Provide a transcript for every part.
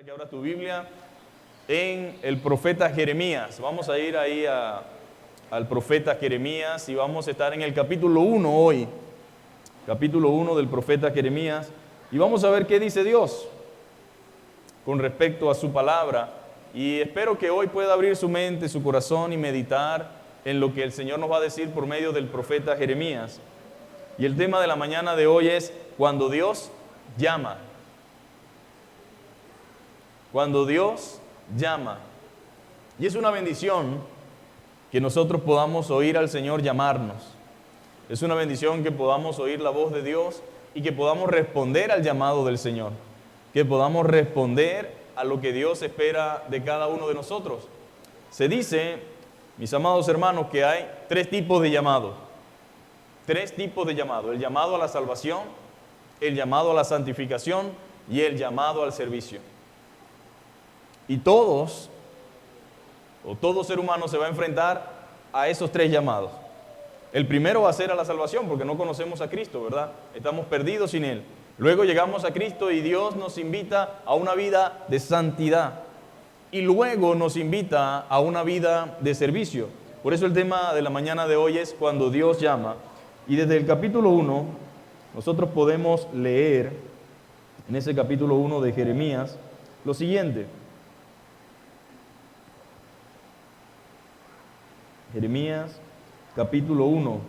Que abras tu Biblia en el profeta Jeremías. Vamos a ir ahí al profeta Jeremías y vamos a estar en el capítulo 1 hoy. Capítulo 1 del profeta Jeremías. Y vamos a ver qué dice Dios con respecto a su palabra. Y espero que hoy pueda abrir su mente, su corazón y meditar en lo que el Señor nos va a decir por medio del profeta Jeremías. Y el tema de la mañana de hoy es cuando Dios llama. Cuando Dios llama. Y es una bendición que nosotros podamos oír al Señor llamarnos. Es una bendición que podamos oír la voz de Dios y que podamos responder al llamado del Señor. Que podamos responder a lo que Dios espera de cada uno de nosotros. Se dice, mis amados hermanos, que hay tres tipos de llamado. Tres tipos de llamado. El llamado a la salvación, el llamado a la santificación y el llamado al servicio. Y todo ser humano se va a enfrentar a esos tres llamados. El primero va a ser a la salvación, porque no conocemos a Cristo, ¿verdad? Estamos perdidos sin Él. Luego llegamos a Cristo y Dios nos invita a una vida de santidad. Y luego nos invita a una vida de servicio. Por eso el tema de la mañana de hoy es cuando Dios llama. Y desde el capítulo 1, nosotros podemos leer en ese capítulo 1 de Jeremías lo siguiente. Jeremías, capítulo 1,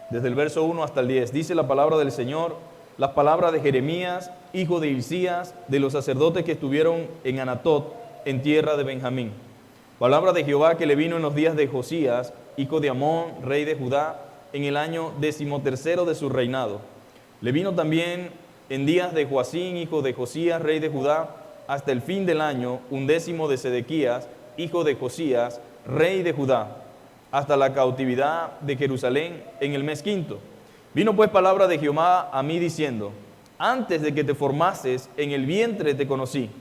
desde el verso 1 hasta el 10, dice la palabra del Señor, las palabras de Jeremías, hijo de Hilcías, de los sacerdotes que estuvieron en Anatot, en tierra de Benjamín. Palabra de Jehová que le vino en los días de Josías, hijo de Amón, rey de Judá, en el año 13º de su reinado. Le vino también en días de Joacín, hijo de Josías, rey de Judá, hasta el fin del año 11 de Sedequías, hijo de Josías, rey de Judá, hasta la cautividad de Jerusalén en el mes quinto. Vino pues palabra de Jehová a mí diciendo, antes de que te formases en el vientre te conocí,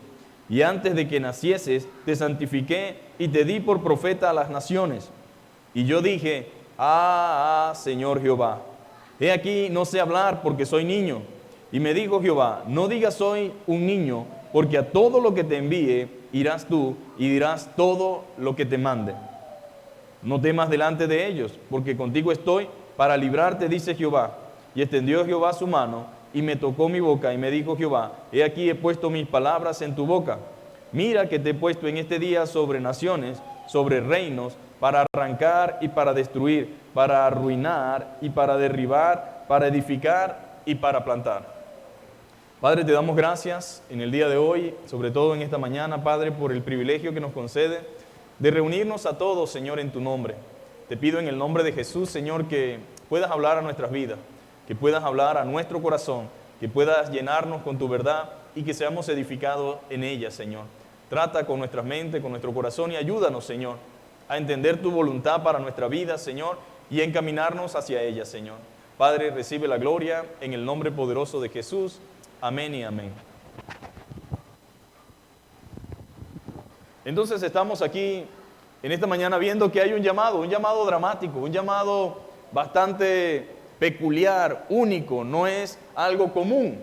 y antes de que nacieses te santifiqué y te di por profeta a las naciones. Y yo dije, Señor Jehová, he aquí no sé hablar porque soy niño. Y me dijo Jehová, no digas soy un niño, porque a todo lo que te envíe irás tú y dirás todo lo que te mande. No temas delante de ellos, porque contigo estoy para librarte, dice Jehová. Y extendió Jehová su mano y me tocó mi boca y me dijo Jehová, he aquí he puesto mis palabras en tu boca. Mira que te he puesto en este día sobre naciones, sobre reinos, para arrancar y para destruir, para arruinar y para derribar, para edificar y para plantar. Padre, te damos gracias en el día de hoy, sobre todo en esta mañana, Padre, por el privilegio que nos concede de reunirnos a todos, Señor, en tu nombre. Te pido en el nombre de Jesús, Señor, que puedas hablar a nuestras vidas, que puedas hablar a nuestro corazón, que puedas llenarnos con tu verdad y que seamos edificados en ella, Señor. Trata con nuestra mente, con nuestro corazón y ayúdanos, Señor, a entender tu voluntad para nuestra vida, Señor, y a encaminarnos hacia ella, Señor. Padre, recibe la gloria en el nombre poderoso de Jesús. Amén y amén. Entonces estamos aquí en esta mañana viendo que hay un llamado dramático, un llamado bastante peculiar, único, no es algo común,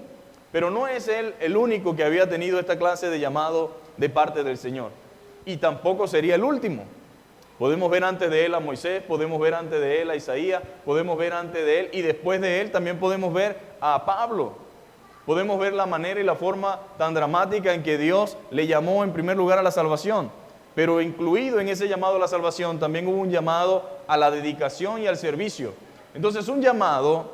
pero no es él el único que había tenido esta clase de llamado de parte del Señor, y tampoco sería el último. Podemos ver antes de él a Moisés, podemos ver antes de él a Isaías, podemos ver antes de él y después de él también podemos ver a Pablo. Podemos ver la manera y la forma tan dramática en que Dios le llamó en primer lugar a la salvación. Pero incluido en ese llamado a la salvación también hubo un llamado a la dedicación y al servicio. Entonces un llamado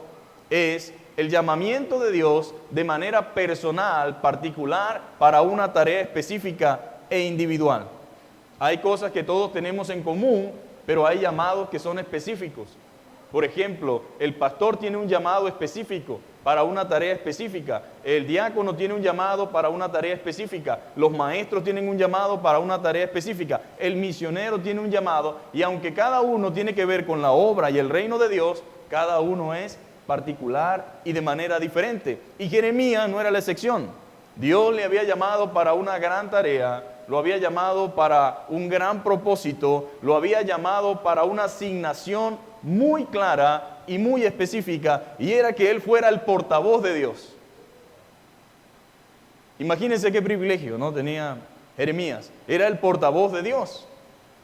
es el llamamiento de Dios de manera personal, particular, para una tarea específica e individual. Hay cosas que todos tenemos en común, pero hay llamados que son específicos. Por ejemplo, el pastor tiene un llamado específico para una tarea específica. El diácono tiene un llamado para una tarea específica. Los maestros tienen un llamado para una tarea específica. El misionero tiene un llamado y aunque cada uno tiene que ver con la obra y el reino de Dios, cada uno es particular y de manera diferente. Y Jeremías no era la excepción. Dios le había llamado para una gran tarea, lo había llamado para un gran propósito, lo había llamado para una asignación muy clara y muy específica, y era que él fuera el portavoz de Dios. Imagínense qué privilegio, ¿no? Tenía Jeremías. Era el portavoz de Dios.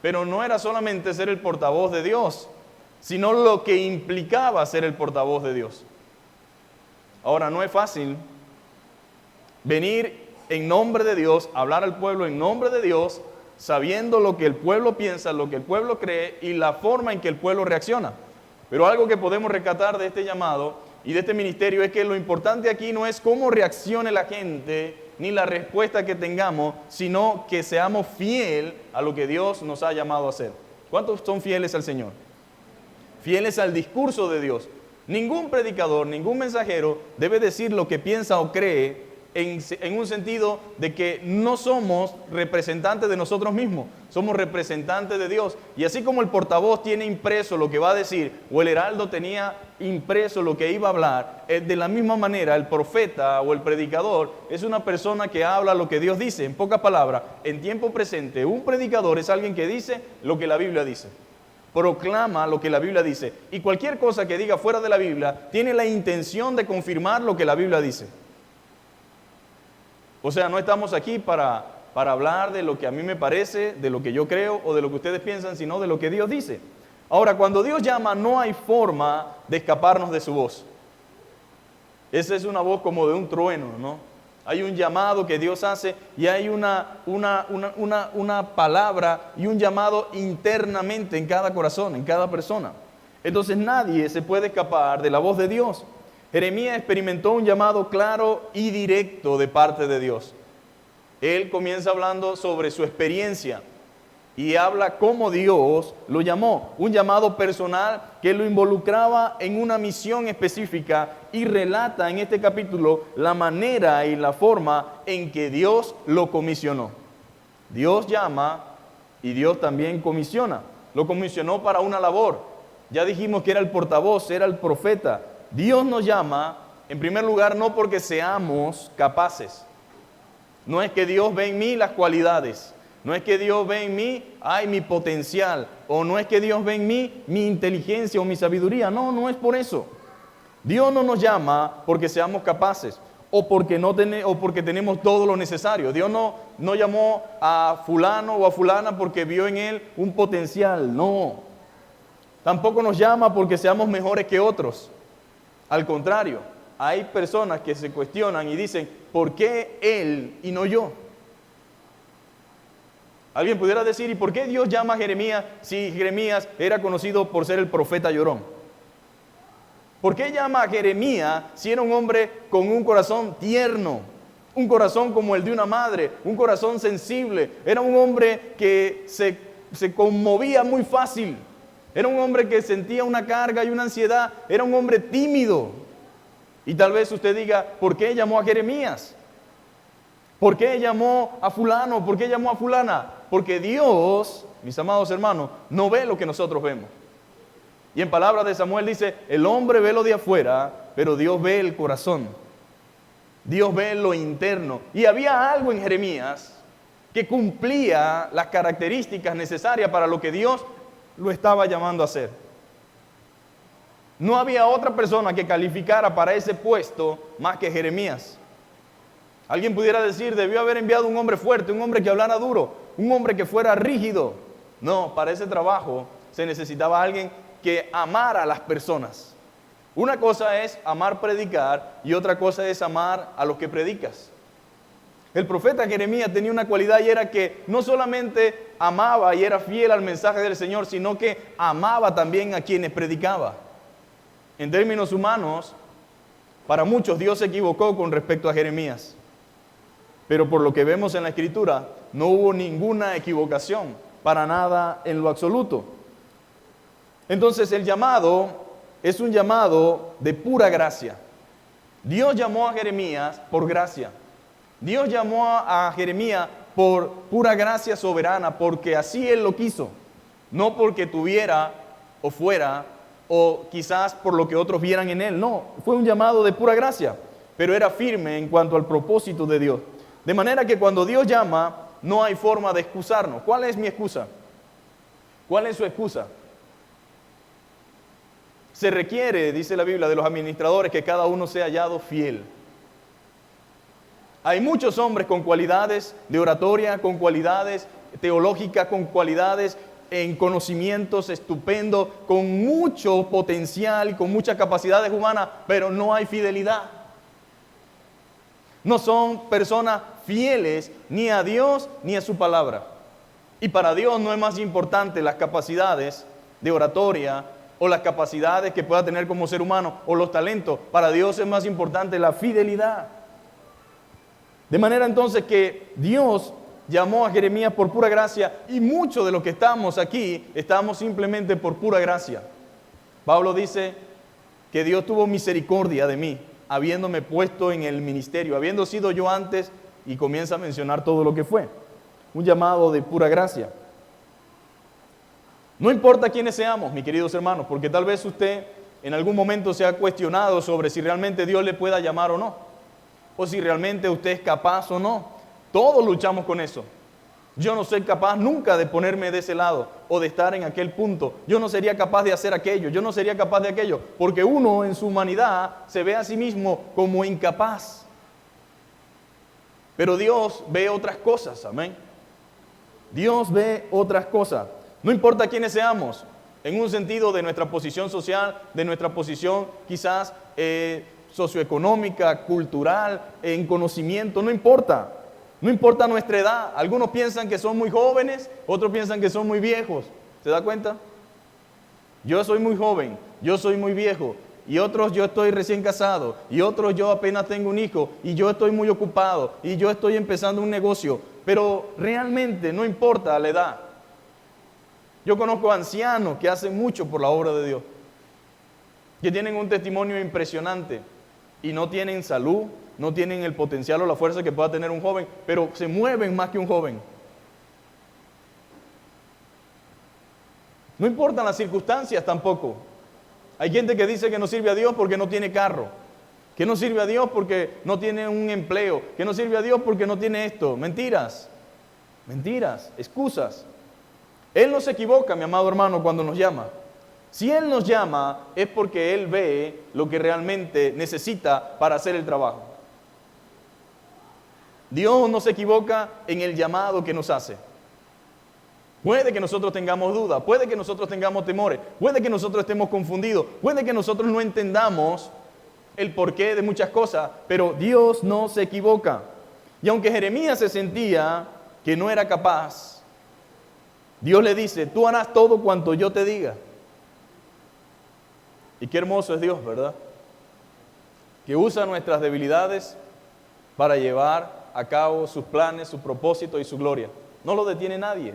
Pero no era solamente ser el portavoz de Dios, sino lo que implicaba ser el portavoz de Dios. Ahora, no es fácil venir en nombre de Dios, hablar al pueblo en nombre de Dios, sabiendo lo que el pueblo piensa, lo que el pueblo cree y la forma en que el pueblo reacciona. Pero algo que podemos rescatar de este llamado y de este ministerio es que lo importante aquí no es cómo reaccione la gente ni la respuesta que tengamos, sino que seamos fieles a lo que Dios nos ha llamado a hacer. ¿Cuántos son fieles al Señor? Fieles al discurso de Dios. Ningún predicador, ningún mensajero debe decir lo que piensa o cree en un sentido de que no somos representantes de nosotros mismos, somos representantes de Dios. Y así como el portavoz tiene impreso lo que va a decir, o el heraldo tenía impreso lo que iba a hablar, de la misma manera el profeta o el predicador es una persona que habla lo que Dios dice. En pocas palabras, en tiempo presente, un predicador es alguien que dice lo que la Biblia dice. Proclama lo que la Biblia dice. Y cualquier cosa que diga fuera de la Biblia tiene la intención de confirmar lo que la Biblia dice. O sea, no estamos aquí para hablar de lo que a mí me parece, de lo que yo creo o de lo que ustedes piensan, sino de lo que Dios dice. Ahora, cuando Dios llama, no hay forma de escaparnos de su voz. Esa es una voz como de un trueno, ¿no? Hay un llamado que Dios hace y hay una palabra y un llamado internamente en cada corazón, en cada persona. Entonces nadie se puede escapar de la voz de Dios. Jeremías experimentó un llamado claro y directo de parte de Dios. Él comienza hablando sobre su experiencia y habla cómo Dios lo llamó. Un llamado personal que lo involucraba en una misión específica y relata en este capítulo la manera y la forma en que Dios lo comisionó. Dios llama y Dios también comisiona. Lo comisionó para una labor. Ya dijimos que era el portavoz, era el profeta. Dios nos llama, en primer lugar, no porque seamos capaces. No es que Dios ve en mí las cualidades. No es que Dios ve en mí, mi potencial. O no es que Dios ve en mí mi inteligencia o mi sabiduría. No, no es por eso. Dios no nos llama porque seamos capaces o porque tenemos todo lo necesario. Dios no llamó a fulano o a fulana porque vio en él un potencial. No. Tampoco nos llama porque seamos mejores que otros. Al contrario, hay personas que se cuestionan y dicen, ¿por qué él y no yo? Alguien pudiera decir, ¿y por qué Dios llama a Jeremías si Jeremías era conocido por ser el profeta llorón? ¿Por qué llama a Jeremías si era un hombre con un corazón tierno? Un corazón como el de una madre, un corazón sensible. Era un hombre que se conmovía muy fácil. Era un hombre que sentía una carga y una ansiedad. Era un hombre tímido. Y tal vez usted diga, ¿por qué llamó a Jeremías? ¿Por qué llamó a fulano? ¿Por qué llamó a fulana? Porque Dios, mis amados hermanos, no ve lo que nosotros vemos. Y en palabras de Samuel dice, el hombre ve lo de afuera, pero Dios ve el corazón. Dios ve lo interno. Y había algo en Jeremías que cumplía las características necesarias para lo que Dios lo estaba llamando a hacer. No había otra persona que calificara para ese puesto más que Jeremías. Alguien pudiera decir, debió haber enviado un hombre fuerte, un hombre que hablara duro, un hombre que fuera rígido. No, para ese trabajo se necesitaba alguien que amara a las personas. Una cosa es amar predicar y otra cosa es amar a los que predicas. El profeta Jeremías tenía una cualidad y era que no solamente amaba y era fiel al mensaje del Señor, sino que amaba también a quienes predicaba. En términos humanos, para muchos Dios se equivocó con respecto a Jeremías. Pero por lo que vemos en la Escritura, no hubo ninguna equivocación, para nada en lo absoluto. Entonces el llamado es un llamado de pura gracia. Dios llamó a Jeremías por gracia. Dios llamó a Jeremías por pura gracia soberana, porque así Él lo quiso. No porque tuviera o fuera, o quizás por lo que otros vieran en Él. No, fue un llamado de pura gracia, pero era firme en cuanto al propósito de Dios. De manera que cuando Dios llama, no hay forma de excusarnos. ¿Cuál es mi excusa? ¿Cuál es su excusa? Se requiere, dice la Biblia, de los administradores que cada uno sea hallado fiel. Hay muchos hombres con cualidades de oratoria, con cualidades teológicas, con cualidades en conocimientos estupendos, con mucho potencial, con muchas capacidades humanas, pero no hay fidelidad. No son personas fieles ni a Dios ni a su palabra. Y para Dios no es más importante las capacidades de oratoria o las capacidades que pueda tener como ser humano o los talentos. Para Dios es más importante la fidelidad. De manera entonces que Dios llamó a Jeremías por pura gracia y muchos de los que estamos aquí estamos simplemente por pura gracia. Pablo dice que Dios tuvo misericordia de mí, habiéndome puesto en el ministerio, habiendo sido yo antes, y comienza a mencionar todo lo que fue. Un llamado de pura gracia. No importa quiénes seamos, mis queridos hermanos, porque tal vez usted en algún momento se ha cuestionado sobre si realmente Dios le pueda llamar o no, o si realmente usted es capaz o no. Todos luchamos con eso. Yo no soy capaz nunca de ponerme de ese lado o de estar en aquel punto. Yo no sería capaz de hacer aquello, yo no sería capaz de aquello, porque uno en su humanidad se ve a sí mismo como incapaz. Pero Dios ve otras cosas, amén. Dios ve otras cosas. No importa quiénes seamos, en un sentido de nuestra posición social, de nuestra posición quizás socioeconómica, cultural, en conocimiento, no importa. No importa nuestra edad. Algunos piensan que son muy jóvenes, otros piensan que son muy viejos. ¿Se da cuenta? Yo soy muy joven, yo soy muy viejo, y otros yo estoy recién casado, y otros yo apenas tengo un hijo, y yo estoy muy ocupado, y yo estoy empezando un negocio. Pero realmente no importa la edad. Yo conozco ancianos que hacen mucho por la obra de Dios, que tienen un testimonio impresionante y no tienen salud, no tienen el potencial o la fuerza que pueda tener un joven, pero se mueven más que un joven. No importan las circunstancias tampoco. Hay gente que dice que no sirve a Dios porque no tiene carro, que no sirve a Dios porque no tiene un empleo, que no sirve a Dios porque no tiene esto. Mentiras, mentiras, excusas. Él no se equivoca, mi amado hermano, cuando nos llama. Si Él nos llama es porque Él ve lo que realmente necesita para hacer el trabajo. Dios no se equivoca en el llamado que nos hace. Puede que nosotros tengamos dudas, puede que nosotros tengamos temores, puede que nosotros estemos confundidos, puede que nosotros no entendamos el porqué de muchas cosas, pero Dios no se equivoca. Y aunque Jeremías se sentía que no era capaz, Dios le dice, tú harás todo cuanto yo te diga. Y qué hermoso es Dios, ¿verdad? Que usa nuestras debilidades para llevar a cabo sus planes, sus propósitos y su gloria. No lo detiene nadie.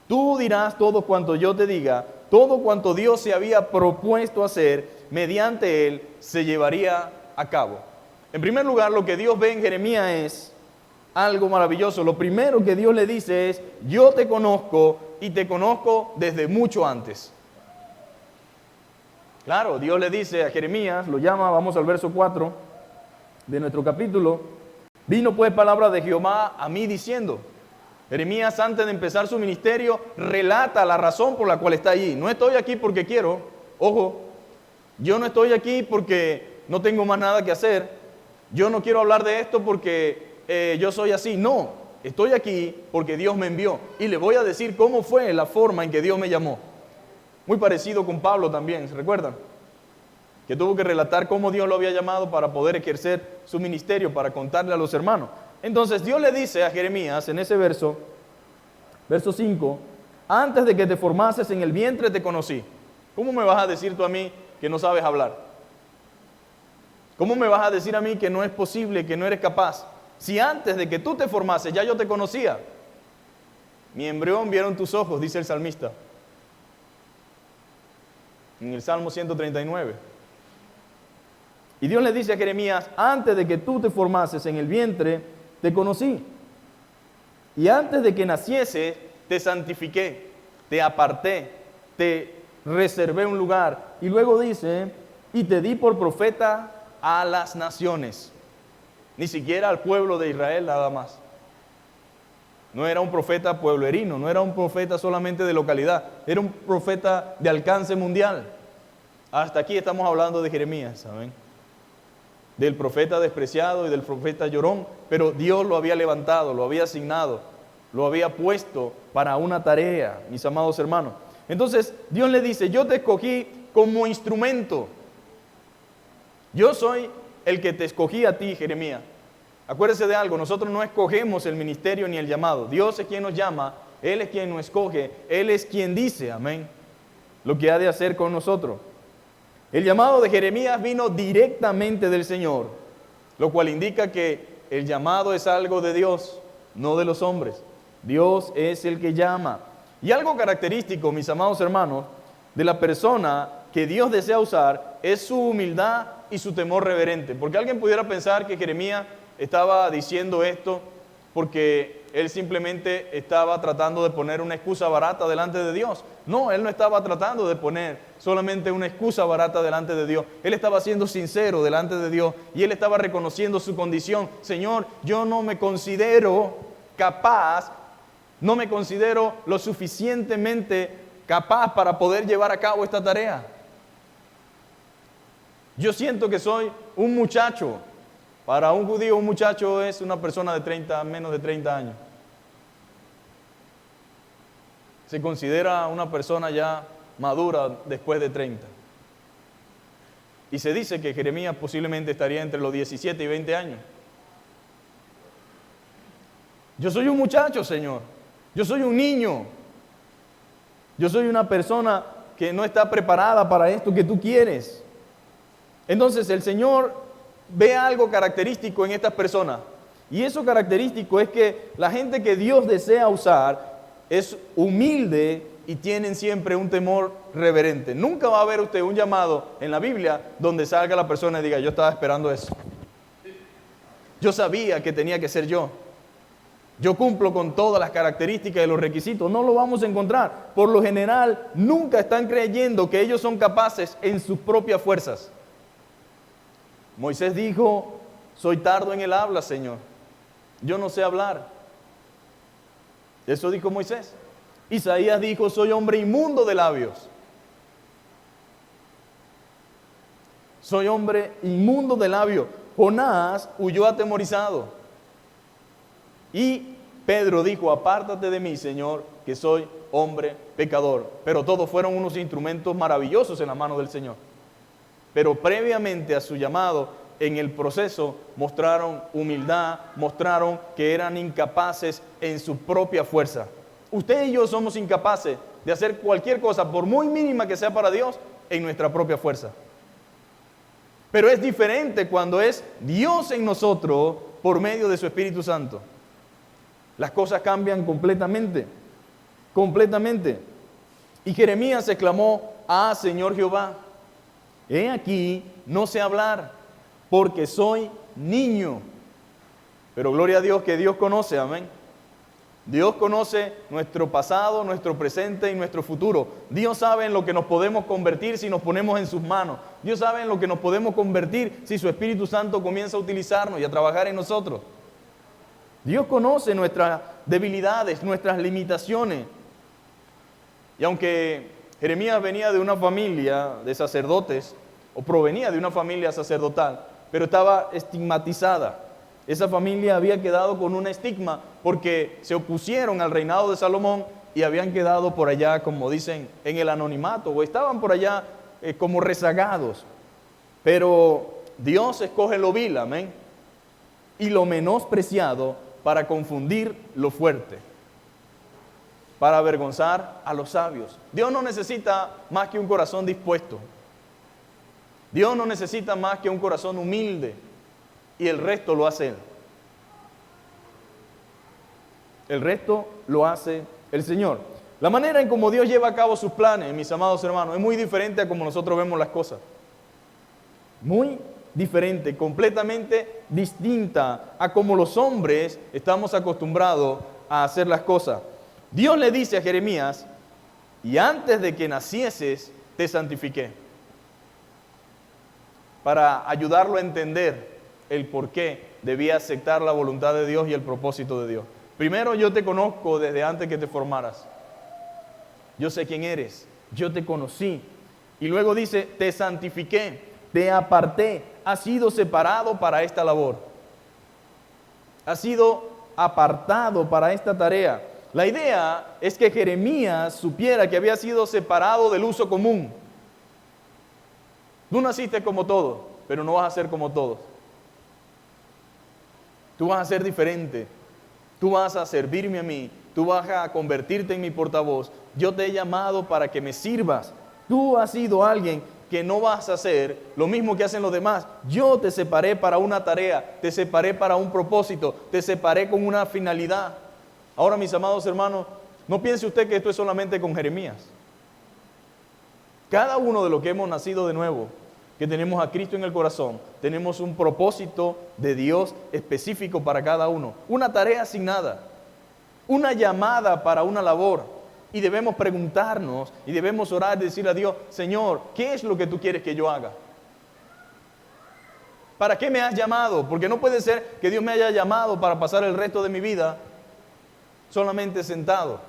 Tú dirás todo cuanto yo te diga, todo cuanto Dios se había propuesto hacer, mediante Él se llevaría a cabo. En primer lugar, lo que Dios ve en Jeremías es algo maravilloso. Lo primero que Dios le dice es, yo te conozco y te conozco desde mucho antes. Claro, Dios le dice a Jeremías, lo llama, vamos al verso 4 de nuestro capítulo, vino pues palabra de Jehová a mí diciendo. Jeremías, antes de empezar su ministerio, relata la razón por la cual está allí. No estoy aquí porque quiero, ojo, yo no estoy aquí porque no tengo más nada que hacer, yo no quiero hablar de esto porque yo soy así, no, estoy aquí porque Dios me envió y le voy a decir cómo fue la forma en que Dios me llamó. Muy parecido con Pablo también, ¿se recuerdan? Que tuvo que relatar cómo Dios lo había llamado para poder ejercer su ministerio, para contarle a los hermanos. Entonces Dios le dice a Jeremías en ese verso 5, antes de que te formases en el vientre te conocí. ¿Cómo me vas a decir tú a mí que no sabes hablar? ¿Cómo me vas a decir a mí que no es posible, que no eres capaz? Si antes de que tú te formases ya yo te conocía. Mi embrión vieron tus ojos, dice el salmista. En el Salmo 139. Y Dios le dice a Jeremías, antes de que tú te formases en el vientre, te conocí. Y antes de que naciese, te santifiqué, te aparté, te reservé un lugar. Y luego dice, y te di por profeta a las naciones. Ni siquiera al pueblo de Israel nada más. No era un profeta pueblerino, no era un profeta solamente de localidad, era un profeta de alcance mundial. Hasta aquí estamos hablando de Jeremías, ¿saben? del profeta despreciado y del profeta llorón, pero Dios lo había levantado, lo había asignado, lo había puesto para una tarea, mis amados hermanos. Entonces Dios le dice, yo te escogí como instrumento. Yo soy el que te escogí a ti, Jeremías. Acuérdese de algo, nosotros no escogemos el ministerio ni el llamado. Dios es quien nos llama, Él es quien nos escoge, Él es quien dice, amén, lo que ha de hacer con nosotros. El llamado de Jeremías vino directamente del Señor, lo cual indica que el llamado es algo de Dios, no de los hombres. Dios es el que llama. Y algo característico, mis amados hermanos, de la persona que Dios desea usar es su humildad y su temor reverente. Porque alguien pudiera pensar que Jeremías estaba diciendo esto porque él simplemente estaba tratando de poner una excusa barata delante de Dios. No, él no estaba tratando de poner solamente una excusa barata delante de Dios. Él estaba siendo sincero delante de Dios y él estaba reconociendo su condición. Señor, yo no me considero capaz, no me considero lo suficientemente capaz para poder llevar a cabo esta tarea. Yo siento que soy un muchacho. Para un judío, un muchacho es una persona de menos de 30 años. Se considera una persona ya madura después de 30. Y se dice que Jeremías posiblemente estaría entre los 17 y 20 años. Yo soy un muchacho, Señor. Yo soy un niño. Yo soy una persona que no está preparada para esto que tú quieres. Entonces el Señor ve algo característico en estas personas. Y eso característico es que la gente que Dios desea usar es humilde y tienen siempre un temor reverente. Nunca va a ver usted un llamado en la Biblia donde salga la persona y diga, yo estaba esperando eso. Yo sabía que tenía que ser yo. Yo cumplo con todas las características y los requisitos. No lo vamos a encontrar. Por lo general, nunca están creyendo que ellos son capaces en sus propias fuerzas. Moisés dijo, soy tardo en el habla, Señor. Yo no sé hablar. Eso dijo Moisés. Isaías dijo, soy hombre inmundo de labios. Soy hombre inmundo de labios. Jonás huyó atemorizado. Y Pedro dijo, apártate de mí, Señor, que soy hombre pecador. Pero todos fueron unos instrumentos maravillosos en la mano del Señor. Pero previamente a su llamado, en el proceso, mostraron humildad, mostraron que eran incapaces en su propia fuerza. Usted y yo somos incapaces de hacer cualquier cosa, por muy mínima que sea para Dios, en nuestra propia fuerza. Pero es diferente cuando es Dios en nosotros por medio de su Espíritu Santo. Las cosas cambian completamente, completamente. Y Jeremías exclamó, ah, Señor Jehová, he aquí, no sé hablar, porque soy niño. Pero gloria a Dios que Dios conoce, amén. Dios conoce nuestro pasado, nuestro presente y nuestro futuro. Dios sabe en lo que nos podemos convertir si nos ponemos en sus manos. Dios sabe en lo que nos podemos convertir si su Espíritu Santo comienza a utilizarnos y a trabajar en nosotros. Dios conoce nuestras debilidades, nuestras limitaciones. Y aunque Jeremías venía de una familia de sacerdotes, o provenía de una familia sacerdotal, pero estaba estigmatizada. Esa familia había quedado con un estigma porque se opusieron al reinado de Salomón y habían quedado por allá, como dicen, en el anonimato, o estaban por allá como rezagados. Pero Dios escoge lo vil, amén, y lo menospreciado para confundir lo fuerte, para avergonzar a los sabios. Dios no necesita más que un corazón dispuesto. Dios no necesita más que un corazón humilde y el resto lo hace Él. El resto lo hace el Señor. La manera en cómo Dios lleva a cabo sus planes, mis amados hermanos, es muy diferente a como nosotros vemos las cosas. Muy diferente, completamente distinta a como los hombres estamos acostumbrados a hacer las cosas. Dios le dice a Jeremías, y antes de que nacieses te santifiqué, para ayudarlo a entender el por qué debía aceptar la voluntad de Dios y el propósito de Dios. Primero, yo te conozco desde antes que te formaras. Yo sé quién eres, yo te conocí. Y luego dice, te santifiqué. te aparté, has sido separado para esta labor. Has sido apartado para esta tarea. La idea es que Jeremías supiera que había sido separado del uso común. Tú naciste como todos, pero no vas a ser como todos. Tú vas a ser diferente. Tú vas a servirme a mí. Tú vas a convertirte en mi portavoz. Yo te he llamado para que me sirvas. Tú has sido alguien que no vas a hacer lo mismo que hacen los demás. Yo te separé para una tarea, te separé para un propósito, te separé con una finalidad. Ahora, mis amados hermanos, no piense usted que esto es solamente con Jeremías. Cada uno de los que hemos nacido de nuevo, que tenemos a Cristo en el corazón, tenemos un propósito de Dios específico para cada uno. Una tarea asignada, una llamada para una labor. Y debemos preguntarnos y debemos orar y decirle a Dios, Señor, ¿qué es lo que tú quieres que yo haga? ¿Para qué me has llamado? Porque no puede ser que Dios me haya llamado para pasar el resto de mi vida solamente sentado,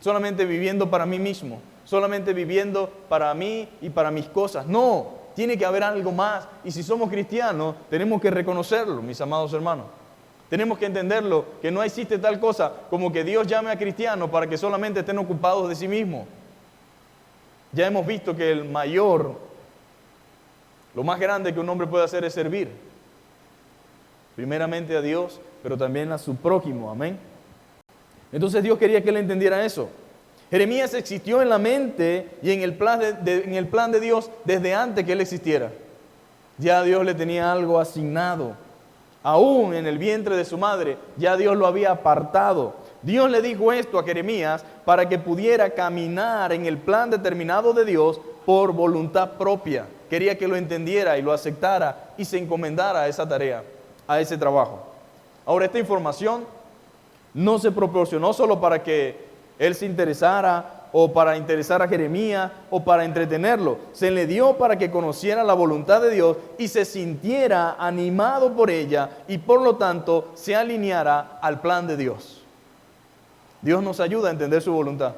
solamente viviendo para mí mismo, solamente viviendo para mí y para mis cosas. No, tiene que haber algo más. Y si somos cristianos, tenemos que reconocerlo, mis amados hermanos. Tenemos que entenderlo, que no existe tal cosa como que Dios llame a cristianos para que solamente estén ocupados de sí mismos. Ya hemos visto que lo más grande que un hombre puede hacer es servir. Primeramente a Dios, pero también a su prójimo, amén. Entonces Dios quería que él entendiera eso. Jeremías existió en la mente y en el plan de Dios desde antes que él existiera. Ya Dios le tenía algo asignado. Aún en el vientre de su madre, ya Dios lo había apartado. Dios le dijo esto a Jeremías para que pudiera caminar en el plan determinado de Dios por voluntad propia. Quería que lo entendiera y lo aceptara y se encomendara a esa tarea, a ese trabajo. Ahora, esta información no se proporcionó solo para que él se interesara o para interesar a Jeremías o para entretenerlo. Se le dio para que conociera la voluntad de Dios y se sintiera animado por ella y por lo tanto se alineara al plan de Dios. Dios nos ayuda a entender su voluntad.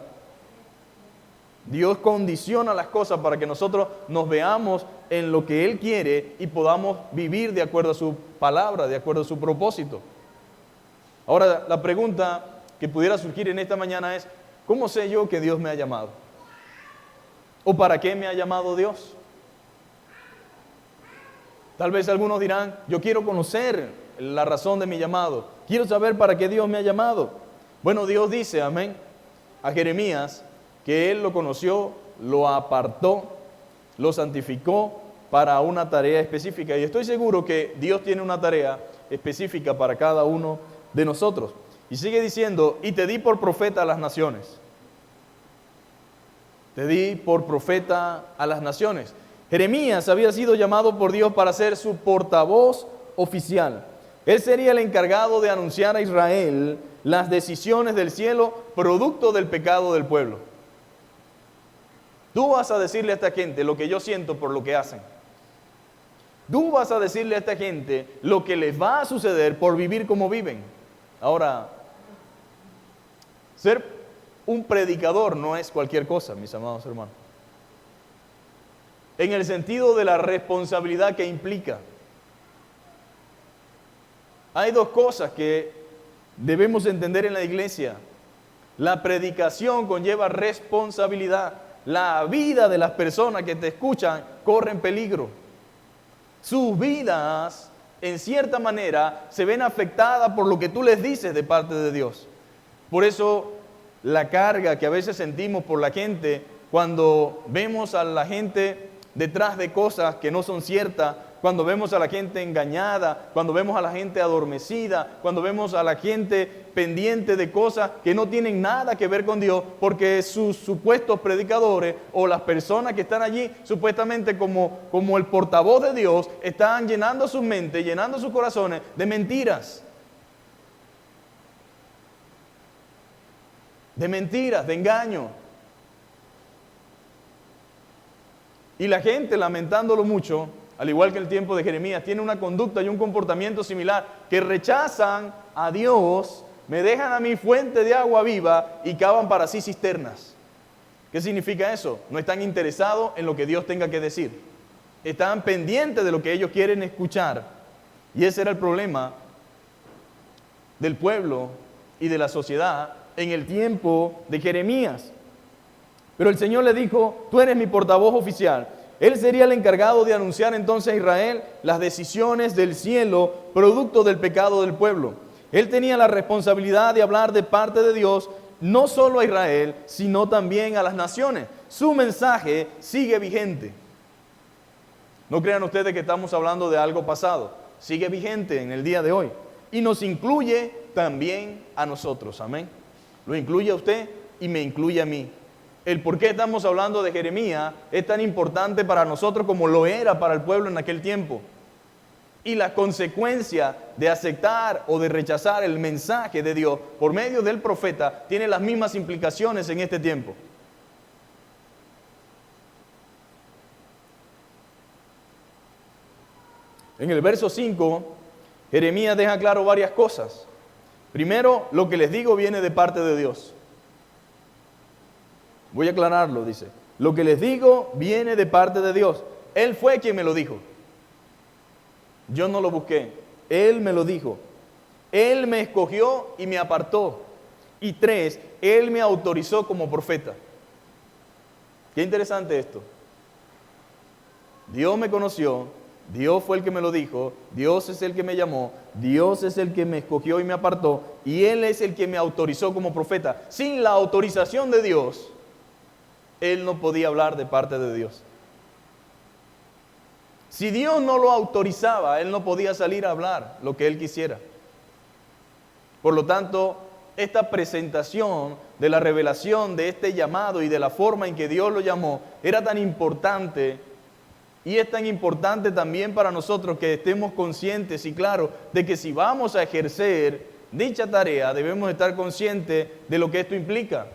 Dios condiciona las cosas para que nosotros nos veamos en lo que Él quiere y podamos vivir de acuerdo a su palabra, de acuerdo a su propósito. Ahora, la pregunta que pudiera surgir en esta mañana es, ¿cómo sé yo que Dios me ha llamado? ¿O para qué me ha llamado Dios? Tal vez algunos dirán, yo quiero conocer la razón de mi llamado. Quiero saber para qué Dios me ha llamado. Bueno, Dios dice, amén, a Jeremías, que Él lo conoció, lo apartó, lo santificó para una tarea específica. Y estoy seguro que Dios tiene una tarea específica para cada uno de nosotros. Y sigue diciendo, y te di por profeta a las naciones. Te di por profeta a las naciones. Jeremías había sido llamado por Dios para ser su portavoz oficial. Él sería el encargado de anunciar a Israel las decisiones del cielo producto del pecado del pueblo. Tú vas a decirle a esta gente lo que yo siento por lo que hacen. Tú vas a decirle a esta gente lo que les va a suceder por vivir como viven. Ahora, ser un predicador no es cualquier cosa, mis amados hermanos. En el sentido de la responsabilidad que implica. Hay dos cosas que debemos entender en la iglesia. La predicación conlleva responsabilidad. La vida de las personas que te escuchan corre en peligro. Sus vidas, en cierta manera, se ven afectadas por lo que tú les dices de parte de Dios. Por eso, la carga que a veces sentimos por la gente, cuando vemos a la gente detrás de cosas que no son ciertas, cuando vemos a la gente engañada, cuando vemos a la gente adormecida, cuando vemos a la gente pendiente de cosas que no tienen nada que ver con Dios, porque sus supuestos predicadores o las personas que están allí, supuestamente como el portavoz de Dios, están llenando sus mentes, llenando sus corazones de mentiras. De mentiras, de engaño. Y la gente, lamentándolo mucho, al igual que el tiempo de Jeremías, tiene una conducta y un comportamiento similar, que rechazan a Dios, me dejan a mi fuente de agua viva y cavan para sí cisternas. ¿Qué significa eso? No están interesados en lo que Dios tenga que decir. estaban pendientes de lo que ellos quieren escuchar. Y ese era el problema del pueblo y de la sociedad en el tiempo de Jeremías. Pero el Señor le dijo: tú eres mi portavoz oficial. Él sería el encargado de anunciar entonces a Israel las decisiones del cielo producto del pecado del pueblo. Él tenía la responsabilidad de hablar de parte de Dios no solo a Israel, sino también a las naciones. Su mensaje sigue vigente. No crean ustedes que estamos hablando de algo pasado. Sigue vigente en el día de hoy. Y nos incluye también a nosotros. Amén. Lo incluye a usted y me incluye a mí. El por qué estamos hablando de Jeremías es tan importante para nosotros como lo era para el pueblo en aquel tiempo. Y la consecuencia de aceptar o de rechazar el mensaje de Dios por medio del profeta tiene las mismas implicaciones en este tiempo. En el verso 5, Jeremías deja claro varias cosas. Primero, lo que les digo viene de parte de Dios. Voy a aclararlo, dice. Lo que les digo viene de parte de Dios. Él fue quien me lo dijo. Yo no lo busqué. Él me lo dijo. Él me escogió y me apartó. Y 3, Él me autorizó como profeta. Qué interesante esto. Dios me conoció. Dios fue el que me lo dijo. Dios es el que me llamó. Dios es el que me escogió y me apartó. Y Él es el que me autorizó como profeta. Sin la autorización de Dios, él no podía hablar de parte de Dios. Si Dios no lo autorizaba, él no podía salir a hablar lo que él quisiera. Por lo tanto, esta presentación de la revelación de este llamado y de la forma en que Dios lo llamó era tan importante, y es tan importante también para nosotros que estemos conscientes y claros de que si vamos a ejercer dicha tarea, debemos estar conscientes de lo que esto implica.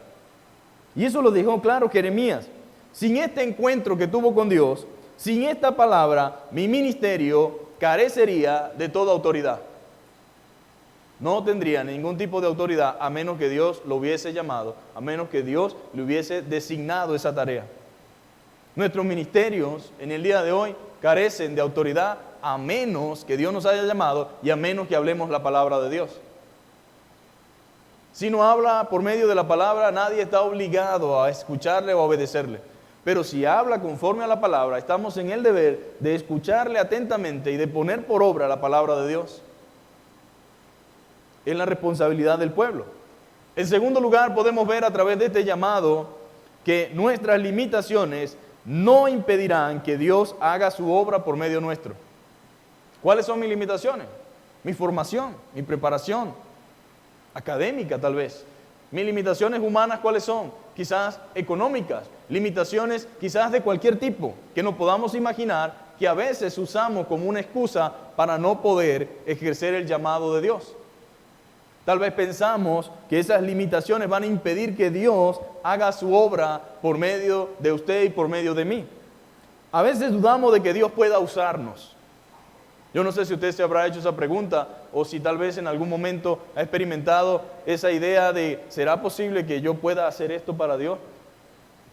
Y eso lo dejó claro Jeremías. Sin este encuentro que tuvo con Dios, sin esta palabra, mi ministerio carecería de toda autoridad. No tendría ningún tipo de autoridad a menos que Dios lo hubiese llamado, a menos que Dios le hubiese designado esa tarea. Nuestros ministerios en el día de hoy carecen de autoridad a menos que Dios nos haya llamado y a menos que hablemos la palabra de Dios. Si no habla por medio de la palabra, nadie está obligado a escucharle o a obedecerle. Pero si habla conforme a la palabra, estamos en el deber de escucharle atentamente y de poner por obra la palabra de Dios. Es la responsabilidad del pueblo. En segundo lugar, podemos ver a través de este llamado que nuestras limitaciones no impedirán que Dios haga su obra por medio nuestro. ¿Cuáles son mis limitaciones? Mi formación, mi preparación académica tal vez. Mis limitaciones humanas, ¿cuáles son? Quizás económicas, limitaciones quizás de cualquier tipo que no podamos imaginar, que a veces usamos como una excusa para no poder ejercer el llamado de Dios. Tal vez pensamos que esas limitaciones van a impedir que Dios haga su obra por medio de usted y por medio de mí. A veces dudamos de que Dios pueda usarnos. Yo no sé si usted se habrá hecho esa pregunta o si tal vez en algún momento ha experimentado esa idea de ¿será posible que yo pueda hacer esto para Dios?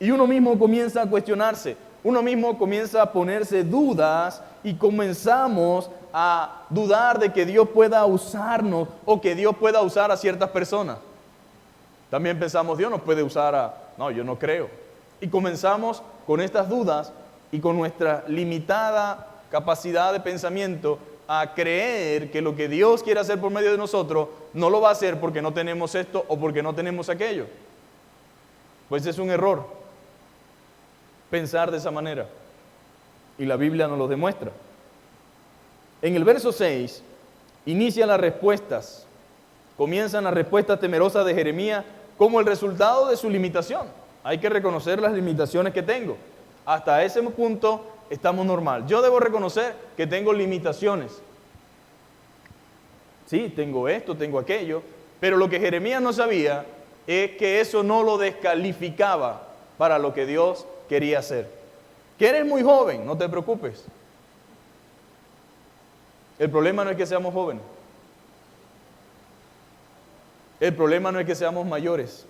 Y uno mismo comienza a cuestionarse, uno mismo comienza a ponerse dudas y comenzamos a dudar de que Dios pueda usarnos o que Dios pueda usar a ciertas personas. También pensamos, Dios nos puede usar no, yo no creo. Y comenzamos con estas dudas y con nuestra limitada capacidad de pensamiento a creer que lo que Dios quiere hacer por medio de nosotros no lo va a hacer porque no tenemos esto o porque no tenemos aquello. Pues es un error pensar de esa manera. Y la Biblia nos lo demuestra. En el verso 6 inicia las respuestas. Comienzan las respuestas temerosas de Jeremías como el resultado de su limitación. Hay que reconocer las limitaciones que tengo. Hasta ese punto estamos normal. Yo debo reconocer que tengo limitaciones. Sí, tengo esto, tengo aquello. Pero lo que Jeremías no sabía es que eso no lo descalificaba para lo que Dios quería hacer. Que eres muy joven, no te preocupes. El problema no es que seamos jóvenes. El problema no es que seamos mayores.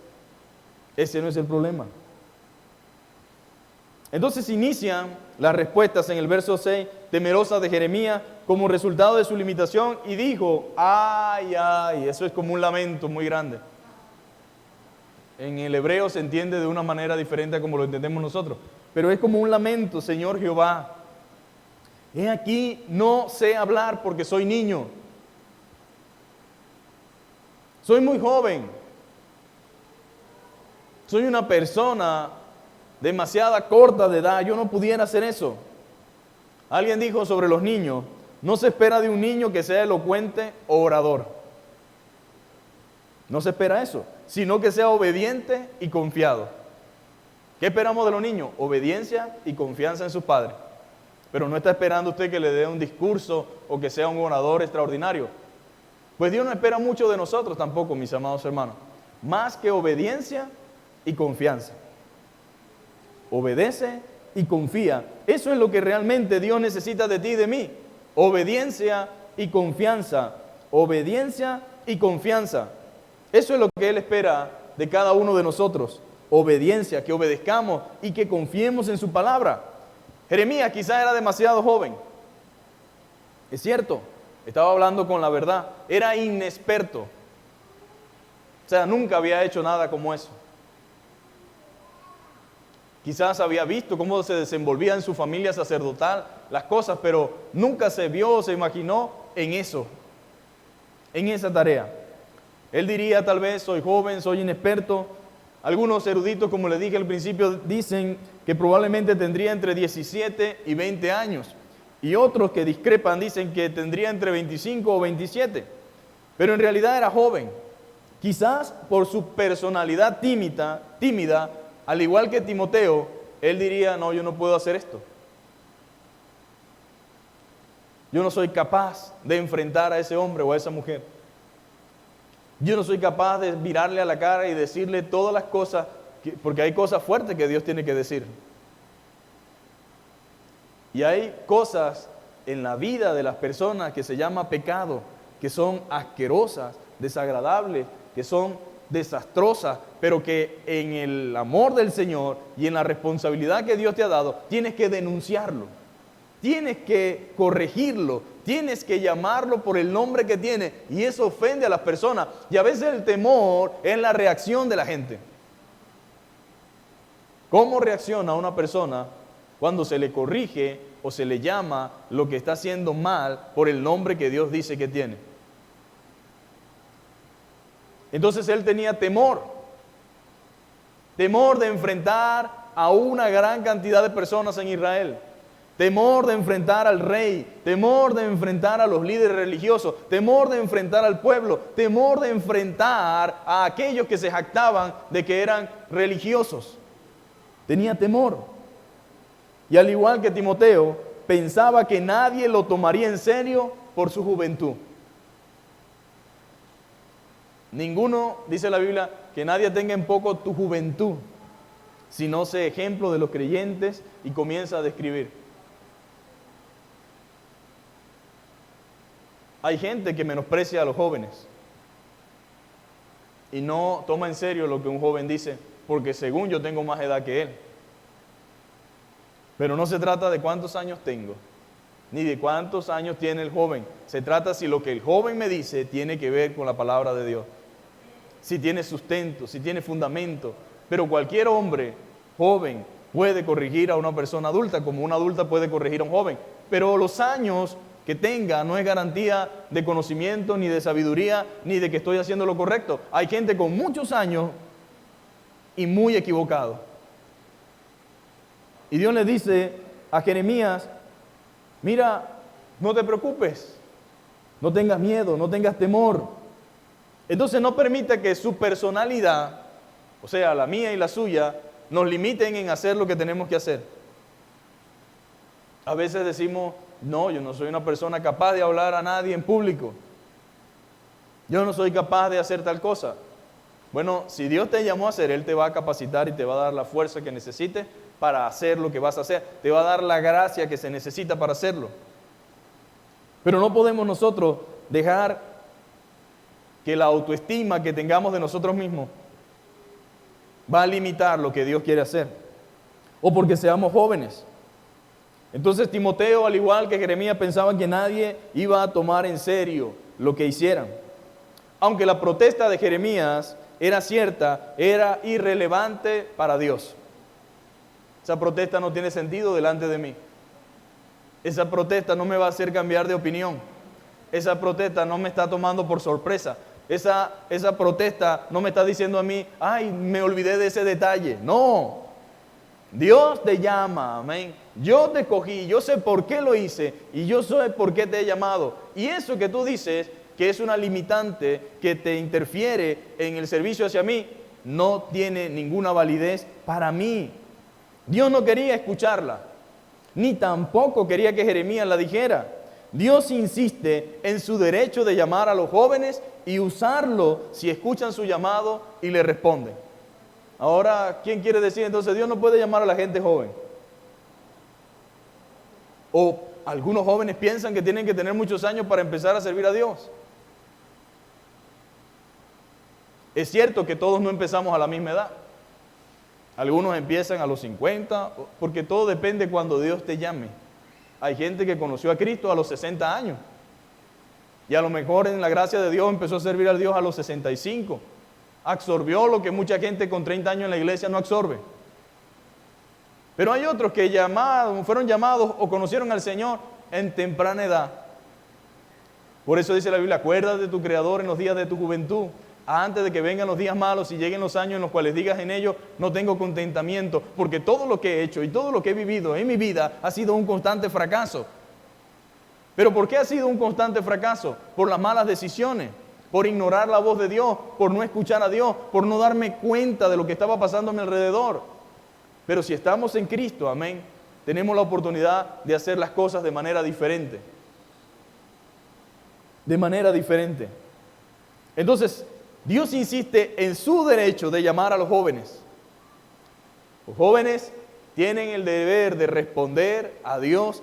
Ese no es el problema. Entonces inician las respuestas en el verso 6, temerosa de Jeremías, como resultado de su limitación, y dijo, ay, ay, eso es como un lamento muy grande. En el hebreo se entiende de una manera diferente a como lo entendemos nosotros, pero es como un lamento, Señor Jehová. He aquí, no sé hablar porque soy niño. Soy muy joven. Soy una persona demasiada corta de edad, yo no pudiera hacer eso. Alguien dijo sobre los niños, no se espera de un niño que sea elocuente o orador. No se espera eso, sino que sea obediente y confiado. ¿Qué esperamos de los niños? Obediencia y confianza en sus padres. Pero no está esperando usted que le dé un discurso o que sea un orador extraordinario. Pues Dios no espera mucho de nosotros tampoco, mis amados hermanos. Más que obediencia y confianza. Obedece y confía. Eso es lo que realmente Dios necesita de ti y de mí. Obediencia y confianza. Obediencia y confianza. Eso es lo que Él espera de cada uno de nosotros. Obediencia, que obedezcamos y que confiemos en su palabra. Jeremías quizás era demasiado joven. Es cierto, estaba hablando con la verdad. Era inexperto. O sea, nunca había hecho nada como eso. Quizás había visto cómo se desenvolvía en su familia sacerdotal las cosas, pero nunca se vio o se imaginó en eso, en esa tarea. Él diría tal vez, soy joven, soy inexperto. Algunos eruditos, como les dije al principio, dicen que probablemente tendría entre 17 y 20 años. Y otros que discrepan dicen que tendría entre 25 o 27. Pero en realidad era joven. Quizás por su personalidad tímida, al igual que Timoteo, él diría, no, yo no puedo hacer esto. Yo no soy capaz de enfrentar a ese hombre o a esa mujer. Yo no soy capaz de mirarle a la cara y decirle todas las cosas, porque hay cosas fuertes que Dios tiene que decir. Y hay cosas en la vida de las personas que se llama pecado, que son asquerosas, desagradables, que son desastrosas, pero que en el amor del Señor y en la responsabilidad que Dios te ha dado, tienes que denunciarlo, tienes que corregirlo, tienes que llamarlo por el nombre que tiene, y eso ofende a las personas. Y a veces el temor es la reacción de la gente. ¿Cómo reacciona una persona cuando se le corrige o se le llama lo que está haciendo mal por el nombre que Dios dice que tiene? Entonces él tenía temor de enfrentar a una gran cantidad de personas en Israel, temor de enfrentar al rey, temor de enfrentar a los líderes religiosos, temor de enfrentar al pueblo, temor de enfrentar a aquellos que se jactaban de que eran religiosos. Tenía temor. Y al igual que Timoteo, pensaba que nadie lo tomaría en serio por su juventud. Ninguno, dice la Biblia, que nadie tenga en poco tu juventud, sino sé ejemplo de los creyentes, y comienza a describir. Hay gente que menosprecia a los jóvenes y no toma en serio lo que un joven dice, porque según yo tengo más edad que él. Pero no se trata de cuántos años tengo, ni de cuántos años tiene el joven. Se trata si lo que el joven me dice tiene que ver con la palabra de Dios. Si tiene sustento, si tiene fundamento. Pero cualquier hombre joven puede corregir a una persona adulta, como una adulta puede corregir a un joven. Pero los años que tenga no es garantía de conocimiento, ni de sabiduría, ni de que estoy haciendo lo correcto. Hay gente con muchos años y muy equivocado. Y Dios le dice a Jeremías, mira, no te preocupes, no tengas miedo, no tengas temor. Entonces no permite que su personalidad, o sea, la mía y la suya, nos limiten en hacer lo que tenemos que hacer. A veces decimos, no, yo no soy una persona capaz de hablar a nadie en público. Yo no soy capaz de hacer tal cosa. Bueno, si Dios te llamó a hacer, Él te va a capacitar y te va a dar la fuerza que necesites para hacer lo que vas a hacer. Te va a dar la gracia que se necesita para hacerlo. Pero no podemos nosotros dejar que la autoestima que tengamos de nosotros mismos va a limitar lo que Dios quiere hacer. o porque seamos jóvenes. Entonces Timoteo, al igual que Jeremías, pensaba que nadie iba a tomar en serio lo que hicieran. Aunque la protesta de Jeremías era cierta, era irrelevante para Dios. Esa protesta no tiene sentido delante de mí. Esa protesta no me va a hacer cambiar de opinión. Esa protesta no me está tomando por sorpresa. Esa protesta no me está diciendo a mí, ay, me olvidé de ese detalle. No, Dios te llama, amén. Yo te escogí, yo sé por qué lo hice y yo sé por qué te he llamado. Y eso que tú dices, que es una limitante que te interfiere en el servicio hacia mí, no tiene ninguna validez para mí. Dios no quería escucharla, ni tampoco quería que Jeremías la dijera. Dios insiste en su derecho de llamar a los jóvenes y usarlo si escuchan su llamado y le responden. Ahora, ¿quién quiere decir entonces Dios no puede llamar a la gente joven? O algunos jóvenes piensan que tienen que tener muchos años para empezar a servir a Dios. Es cierto que todos no empezamos a la misma edad. Algunos empiezan a los 50, porque todo depende cuando Dios te llame. Hay gente que conoció a Cristo a los 60 años. Y a lo mejor en la gracia de Dios empezó a servir a Dios a los 65. Absorbió lo que mucha gente con 30 años en la iglesia no absorbe. Pero hay otros que fueron llamados o conocieron al Señor en temprana edad. Por eso dice la Biblia, acuérdate de tu Creador en los días de tu juventud, antes de que vengan los días malos y lleguen los años en los cuales digas en ellos, no tengo contentamiento, porque todo lo que he hecho y todo lo que he vivido en mi vida ha sido un constante fracaso. ¿Pero por qué ha sido un constante fracaso? Por las malas decisiones, por ignorar la voz de Dios, por no escuchar a Dios, por no darme cuenta de lo que estaba pasando a mi alrededor. Pero si estamos en Cristo, amén, tenemos la oportunidad de hacer las cosas de manera diferente. De manera diferente. Entonces, Dios insiste en su derecho de llamar a los jóvenes. Los jóvenes tienen el deber de responder a Dios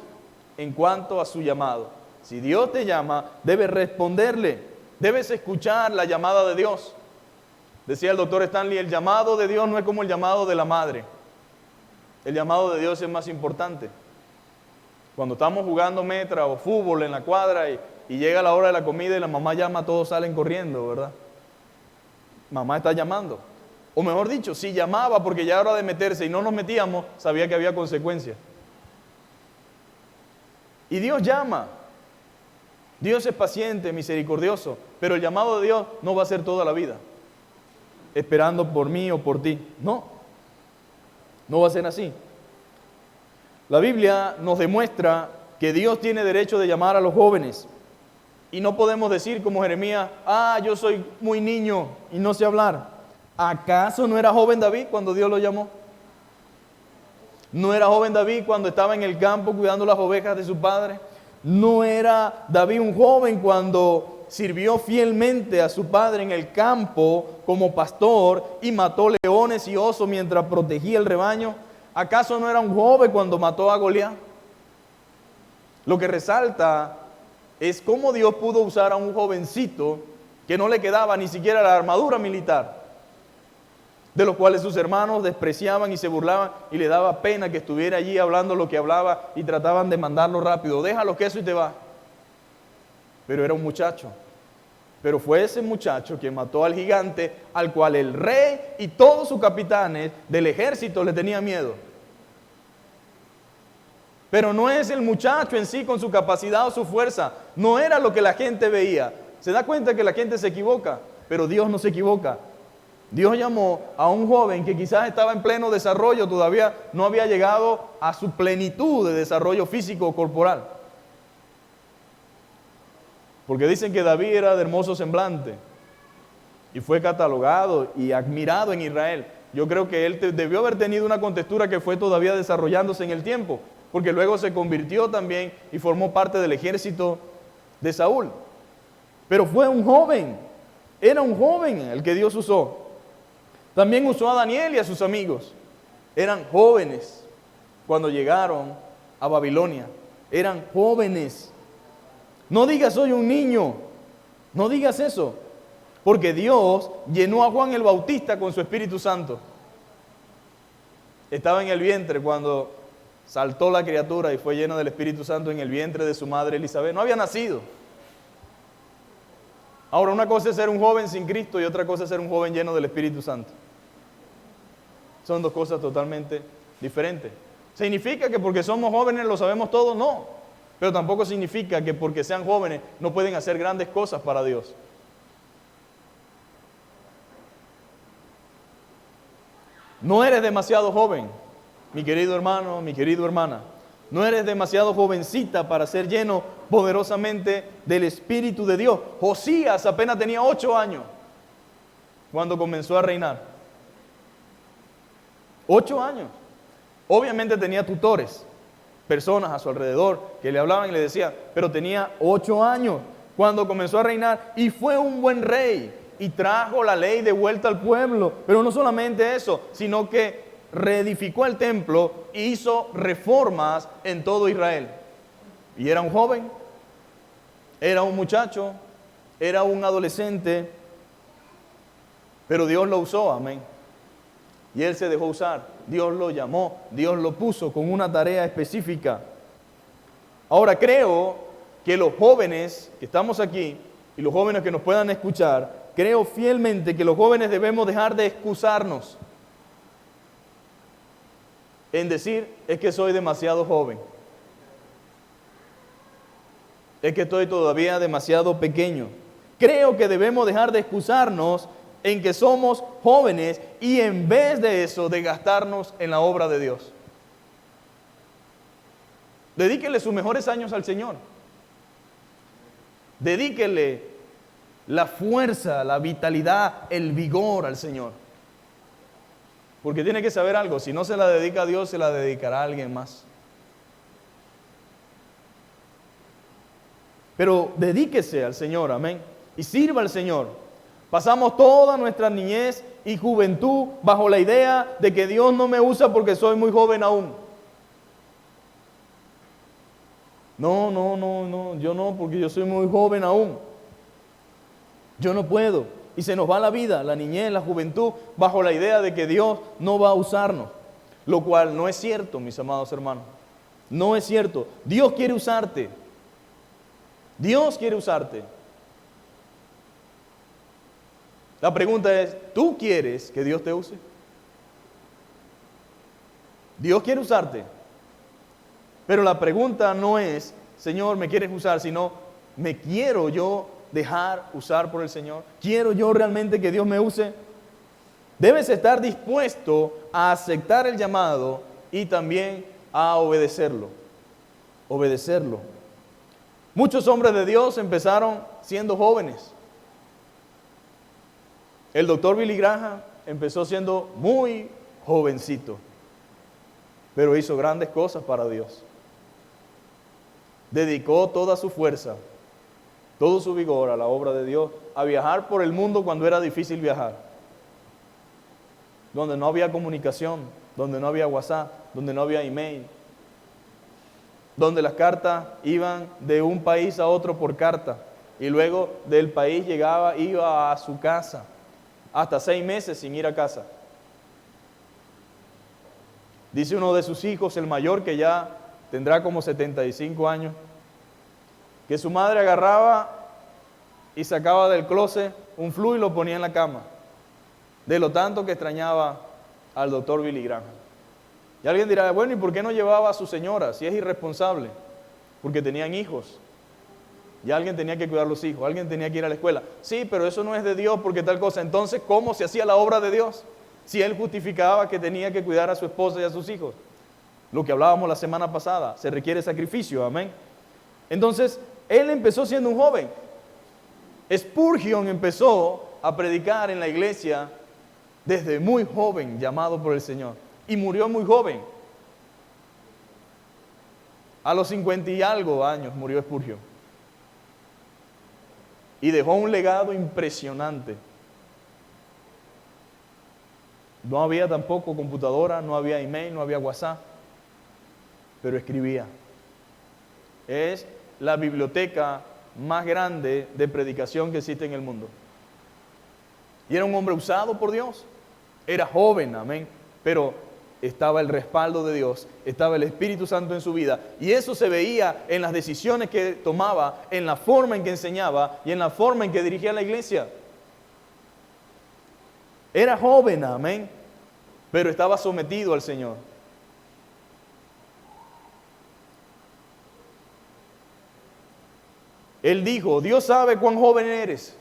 en cuanto a su llamado. Si Dios te llama, debes responderle. Debes escuchar la llamada de Dios. Decía el doctor Stanley, el llamado de Dios no es como el llamado de la madre. El llamado de Dios es más importante. Cuando estamos jugando metra o fútbol en la cuadra y llega la hora de la comida y la mamá llama, todos salen corriendo, ¿verdad? Mamá está llamando. O mejor dicho, si llamaba porque ya era hora de meterse y no nos metíamos, sabía que había consecuencias. Y Dios llama. Dios es paciente, misericordioso, pero el llamado de Dios no va a ser toda la vida, esperando por mí o por ti. No va a ser así. La Biblia nos demuestra que Dios tiene derecho de llamar a los jóvenes. Y no podemos decir como Jeremías, yo soy muy niño y no sé hablar. ¿Acaso no era joven David cuando Dios lo llamó? ¿No era joven David cuando estaba en el campo cuidando las ovejas de su padre? ¿No era David un joven cuando sirvió fielmente a su padre en el campo como pastor y mató leones y osos mientras protegía el rebaño? ¿Acaso no era un joven cuando mató a Goliat? Lo que resalta es cómo Dios pudo usar a un jovencito que no le quedaba ni siquiera la armadura militar, de los cuales sus hermanos despreciaban y se burlaban y le daba pena que estuviera allí hablando lo que hablaba y trataban de mandarlo rápido. Déjalo que eso y te va. Pero era un muchacho. Pero fue ese muchacho quien mató al gigante al cual el rey y todos sus capitanes del ejército le tenían miedo. Pero no es el muchacho en sí con su capacidad o su fuerza. No era lo que la gente veía. Se da cuenta que la gente se equivoca, pero Dios no se equivoca. Dios llamó a un joven que quizás estaba en pleno desarrollo, todavía no había llegado a su plenitud de desarrollo físico o corporal. Porque dicen que David era de hermoso semblante y fue catalogado y admirado en Israel. Yo creo que él debió haber tenido una contextura que fue todavía desarrollándose en el tiempo, porque luego se convirtió también y formó parte del ejército de Saúl. Pero fue un joven, era un joven el que Dios usó. También usó a Daniel y a sus amigos. Eran jóvenes cuando llegaron a Babilonia. Eran jóvenes. No digas soy un niño. No digas eso. Porque Dios llenó a Juan el Bautista con su Espíritu Santo. Estaba en el vientre cuando saltó la criatura y fue llena del Espíritu Santo en el vientre de su madre Elizabeth. No había nacido. Ahora, una cosa es ser un joven sin Cristo y otra cosa es ser un joven lleno del Espíritu Santo. Son dos cosas totalmente diferentes. ¿Significa que porque somos jóvenes lo sabemos todo? No. Pero tampoco significa que porque sean jóvenes no pueden hacer grandes cosas para Dios. No eres demasiado joven, mi querido hermano, mi querida hermana. No eres demasiado jovencita para ser lleno poderosamente del Espíritu de Dios. Josías apenas tenía 8 años cuando comenzó a reinar. 8 años. Obviamente tenía tutores, personas a su alrededor que le hablaban y le decían, pero tenía 8 años cuando comenzó a reinar y fue un buen rey y trajo la ley de vuelta al pueblo. Pero no solamente eso, sino que reedificó el templo e hizo reformas en todo Israel. Y era un joven, era un muchacho, era un adolescente, pero Dios lo usó, amén. Y él se dejó usar, Dios lo llamó, Dios lo puso con una tarea específica. Ahora creo que los jóvenes que estamos aquí y los jóvenes que nos puedan escuchar, creo fielmente que los jóvenes debemos dejar de excusarnos en decir, es que soy demasiado joven, es que estoy todavía demasiado pequeño. Creo que debemos dejar de excusarnos en que somos jóvenes y en vez de eso, de gastarnos en la obra de Dios. Dedíquele sus mejores años al Señor. Dedíquele la fuerza, la vitalidad, el vigor al Señor. Porque tiene que saber algo, si no se la dedica a Dios, se la dedicará a alguien más. Pero dedíquese al Señor, amén, y sirva al Señor. Pasamos toda nuestra niñez y juventud bajo la idea de que Dios no me usa porque soy muy joven aún. No, yo no, porque yo soy muy joven aún. Yo no puedo. Y se nos va la vida, la niñez, la juventud, bajo la idea de que Dios no va a usarnos. Lo cual no es cierto, mis amados hermanos. No es cierto. Dios quiere usarte. Dios quiere usarte. La pregunta es, ¿tú quieres que Dios te use? Dios quiere usarte. Pero la pregunta no es, Señor, ¿me quieres usar? Sino, ¿me quiero yo dejar usar por el Señor? ¿Quiero yo realmente que Dios me use? Debes estar dispuesto a aceptar el llamado y también a obedecerlo. Obedecerlo. Muchos hombres de Dios empezaron siendo jóvenes. El doctor Billy Graham empezó siendo muy jovencito, pero hizo grandes cosas para Dios. Dedicó toda su fuerza, todo su vigor a la obra de Dios, a viajar por el mundo cuando era difícil viajar, donde no había comunicación, donde no había WhatsApp, donde no había email, donde las cartas iban de un país a otro por carta y luego del país iba a su casa, hasta 6 meses sin ir a casa. Dice uno de sus hijos, el mayor, que ya tendrá como 75 años, que su madre agarraba y sacaba del closet un flu y lo ponía en la cama, de lo tanto que extrañaba al doctor Billy Graham. Y alguien dirá, bueno, ¿y por qué no llevaba a su señora si es irresponsable? Porque tenían hijos. Y alguien tenía que cuidar a los hijos, alguien tenía que ir a la escuela. Sí, pero eso no es de Dios porque tal cosa. Entonces, ¿cómo se hacía la obra de Dios? Si él justificaba que tenía que cuidar a su esposa y a sus hijos. Lo que hablábamos la semana pasada, se requiere sacrificio, amén. Entonces, él empezó siendo un joven. Spurgeon empezó a predicar en la iglesia desde muy joven, llamado por el Señor. Y murió muy joven. A los 50 y algo años murió Spurgeon. Y dejó un legado impresionante. No había tampoco computadora, no había email, no había WhatsApp, pero escribía. Es la biblioteca más grande de predicación que existe en el mundo. Y era un hombre usado por Dios. Era joven, amén, pero estaba el respaldo de Dios, estaba el Espíritu Santo en su vida, y eso se veía en las decisiones que tomaba, en la forma en que enseñaba y en la forma en que dirigía la iglesia. Era joven, amén, pero estaba sometido al Señor. Él dijo, Dios sabe cuán joven eres.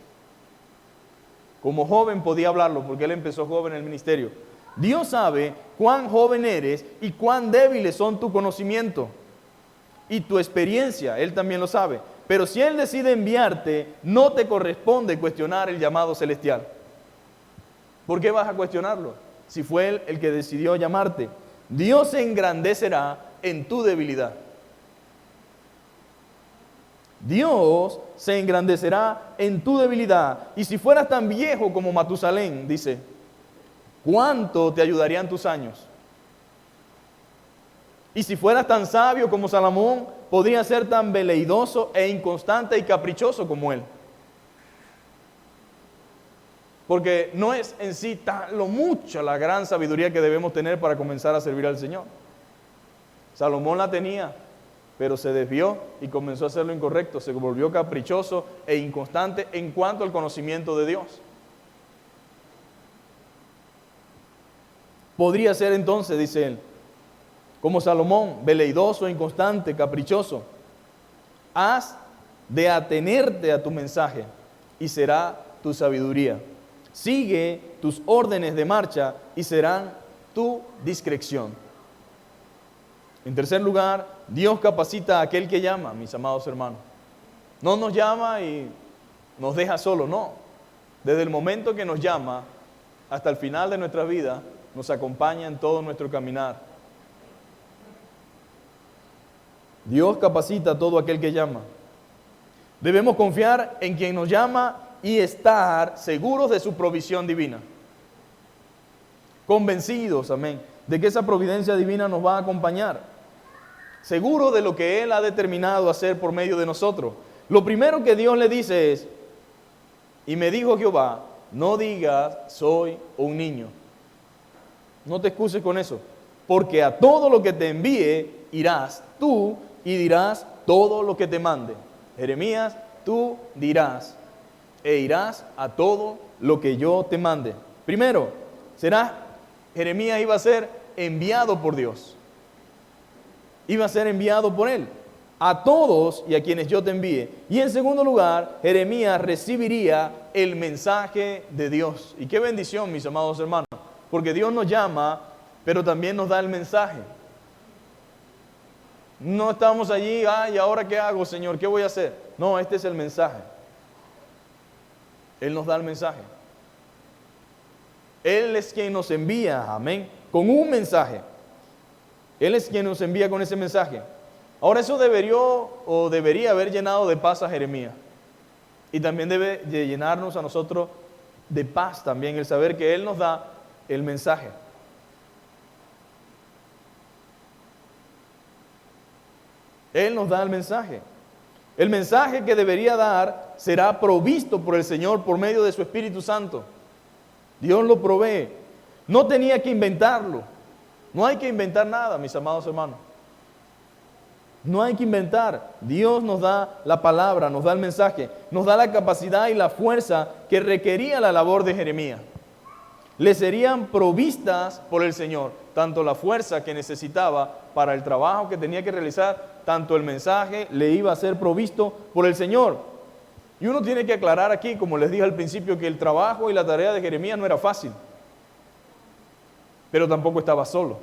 Como joven podía hablarlo porque él empezó joven en el ministerio. Dios sabe cuán joven eres y cuán débiles son tu conocimiento y tu experiencia. Él también lo sabe. Pero si Él decide enviarte, no te corresponde cuestionar el llamado celestial. ¿Por qué vas a cuestionarlo? Si fue Él el que decidió llamarte. Dios se engrandecerá en tu debilidad. Dios se engrandecerá en tu debilidad. Y si fueras tan viejo como Matusalén, dice, ¿cuánto te ayudarían tus años? Y si fueras tan sabio como Salomón, podrías ser tan veleidoso e inconstante y caprichoso como él. Porque no es en sí lo mucha la gran sabiduría que debemos tener para comenzar a servir al Señor. Salomón la tenía, pero se desvió y comenzó a hacer lo incorrecto. Se volvió caprichoso e inconstante en cuanto al conocimiento de Dios. Podría ser entonces, dice él, como Salomón, veleidoso, inconstante, caprichoso. Has de atenerte a tu mensaje y será tu sabiduría. Sigue tus órdenes de marcha y serán tu discreción. En tercer lugar, Dios capacita a aquel que llama, mis amados hermanos. No nos llama y nos deja solo, no. Desde el momento que nos llama hasta el final de nuestra vida, nos acompaña en todo nuestro caminar. Dios capacita a todo aquel que llama. Debemos confiar en quien nos llama y estar seguros de su provisión divina. Convencidos, amén, de que esa providencia divina nos va a acompañar. Seguro de lo que Él ha determinado hacer por medio de nosotros. Lo primero que Dios le dice es, y me dijo Jehová, no digas soy un niño. No te excuses con eso, porque a todo lo que te envíe irás tú y dirás todo lo que te mande. Jeremías, tú dirás e irás a todo lo que yo te mande. Primero, Jeremías iba a ser enviado por Dios. Iba a ser enviado por Él a todos y a quienes yo te envíe. Y en segundo lugar, Jeremías recibiría el mensaje de Dios. Y qué bendición, mis amados hermanos, porque Dios nos llama, pero también nos da el mensaje. No estamos allí, ¿y ahora qué hago, Señor? ¿Qué voy a hacer? No, este es el mensaje. Él nos da el mensaje. Él es quien nos envía, amén, con un mensaje. Él es quien nos envía con ese mensaje. Ahora eso debería haber llenado de paz a Jeremías. Y también debe de llenarnos a nosotros de paz también, el saber que Él nos da el mensaje. Él nos da el mensaje. El mensaje que debería dar será provisto por el Señor por medio de su Espíritu Santo. Dios lo provee. No tenía que inventarlo. No hay que inventar nada, mis amados hermanos. No hay que inventar. Dios nos da la palabra, nos da el mensaje, nos da la capacidad y la fuerza que requería la labor de Jeremías. Le serían provistas por el Señor, tanto la fuerza que necesitaba para el trabajo que tenía que realizar, tanto el mensaje le iba a ser provisto por el Señor. Y uno tiene que aclarar aquí, como les dije al principio, que el trabajo y la tarea de Jeremías no era fácil, pero tampoco estaba solo.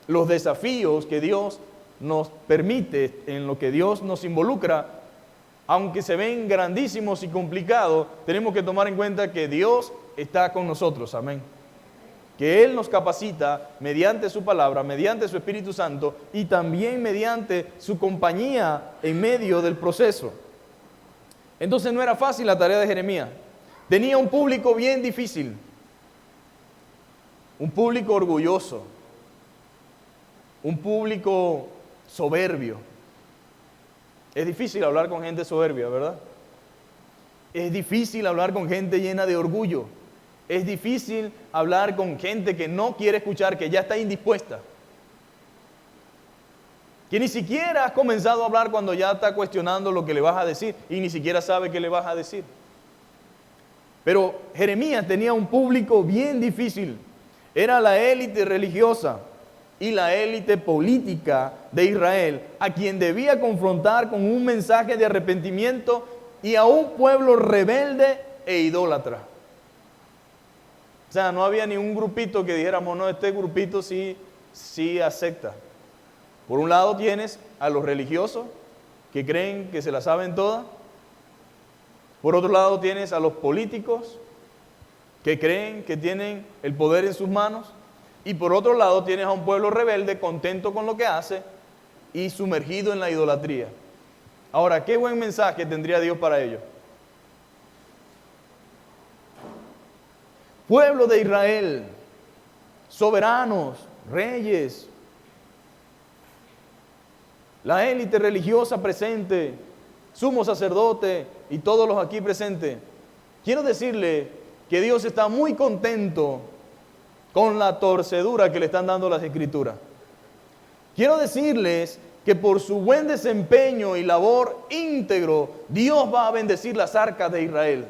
Los desafíos que Dios nos permite, en lo que Dios nos involucra, aunque se ven grandísimos y complicados, tenemos que tomar en cuenta que Dios está con nosotros, amén. Que Él nos capacita mediante su palabra, mediante su Espíritu Santo y también mediante su compañía en medio del proceso. Entonces no era fácil la tarea de Jeremías. Tenía un público bien difícil, un público orgulloso, un público soberbio. Es difícil hablar con gente soberbia, ¿verdad? Es difícil hablar con gente llena de orgullo. Es difícil hablar con gente que no quiere escuchar, que ya está indispuesta. Que ni siquiera has comenzado a hablar cuando ya está cuestionando lo que le vas a decir y ni siquiera sabe qué le vas a decir. Pero Jeremías tenía un público bien difícil. Era la élite religiosa y la élite política de Israel, a quien debía confrontar con un mensaje de arrepentimiento y a un pueblo rebelde e idólatra. O sea, no había ni un grupito que dijéramos, no, este grupito sí acepta. Por un lado tienes a los religiosos que creen que se la saben todas. Por otro lado tienes a los políticos que creen que tienen el poder en sus manos. Y por otro lado tienes a un pueblo rebelde contento con lo que hace y sumergido en la idolatría. Ahora, ¿qué buen mensaje tendría Dios para ellos? Pueblo de Israel, soberanos, reyes, la élite religiosa presente, sumo sacerdote y todos los aquí presentes. Quiero decirle que Dios está muy contento con la torcedura que le están dando las Escrituras. Quiero decirles que por su buen desempeño y labor íntegro, Dios va a bendecir las arcas de Israel.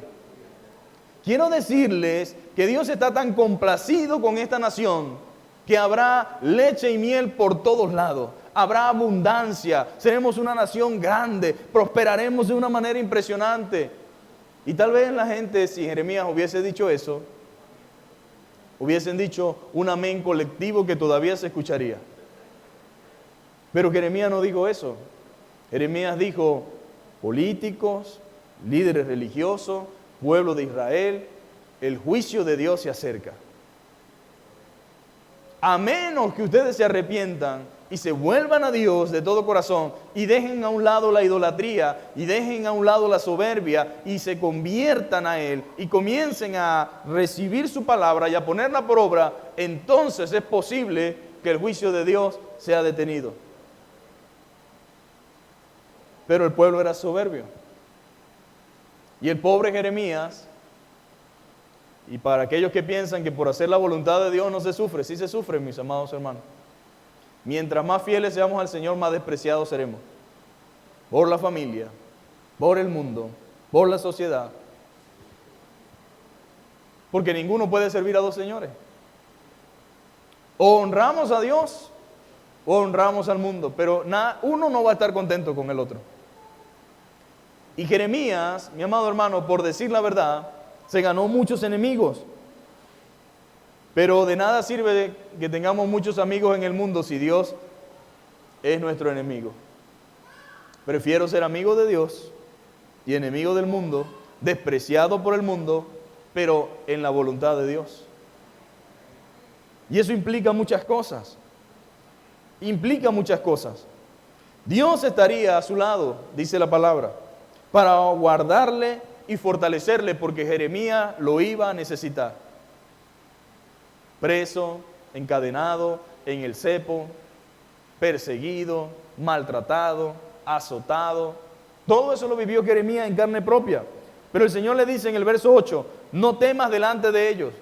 Quiero decirles que Dios está tan complacido con esta nación que habrá leche y miel por todos lados. Habrá abundancia, seremos una nación grande, prosperaremos de una manera impresionante. Y tal vez la gente, si Jeremías hubiese dicho eso, hubiesen dicho un amén colectivo que todavía se escucharía. Pero Jeremías no dijo eso. Jeremías dijo, políticos, líderes religiosos, pueblo de Israel, el juicio de Dios se acerca. A menos que ustedes se arrepientan y se vuelvan a Dios de todo corazón y dejen a un lado la idolatría y dejen a un lado la soberbia y se conviertan a Él y comiencen a recibir su palabra y a ponerla por obra, entonces es posible que el juicio de Dios sea detenido. Pero el pueblo era soberbio. Y el pobre Jeremías, y para aquellos que piensan que por hacer la voluntad de Dios no se sufre, sí se sufre, mis amados hermanos. Mientras más fieles seamos al Señor, más despreciados seremos. Por la familia, por el mundo, por la sociedad. Porque ninguno puede servir a dos señores. O honramos a Dios o honramos al mundo, pero uno no va a estar contento con el otro. Y Jeremías, mi amado hermano, por decir la verdad, se ganó muchos enemigos. Pero de nada sirve que tengamos muchos amigos en el mundo si Dios es nuestro enemigo. Prefiero ser amigo de Dios y enemigo del mundo, despreciado por el mundo, pero en la voluntad de Dios. Y eso implica muchas cosas. Implica muchas cosas. Dios estaría a su lado, dice la palabra, para guardarle y fortalecerle, porque Jeremías lo iba a necesitar. Preso, encadenado en el cepo, perseguido, maltratado, azotado. Todo eso lo vivió Jeremías en carne propia. Pero el Señor le dice en el verso 8, no temas delante de ellos.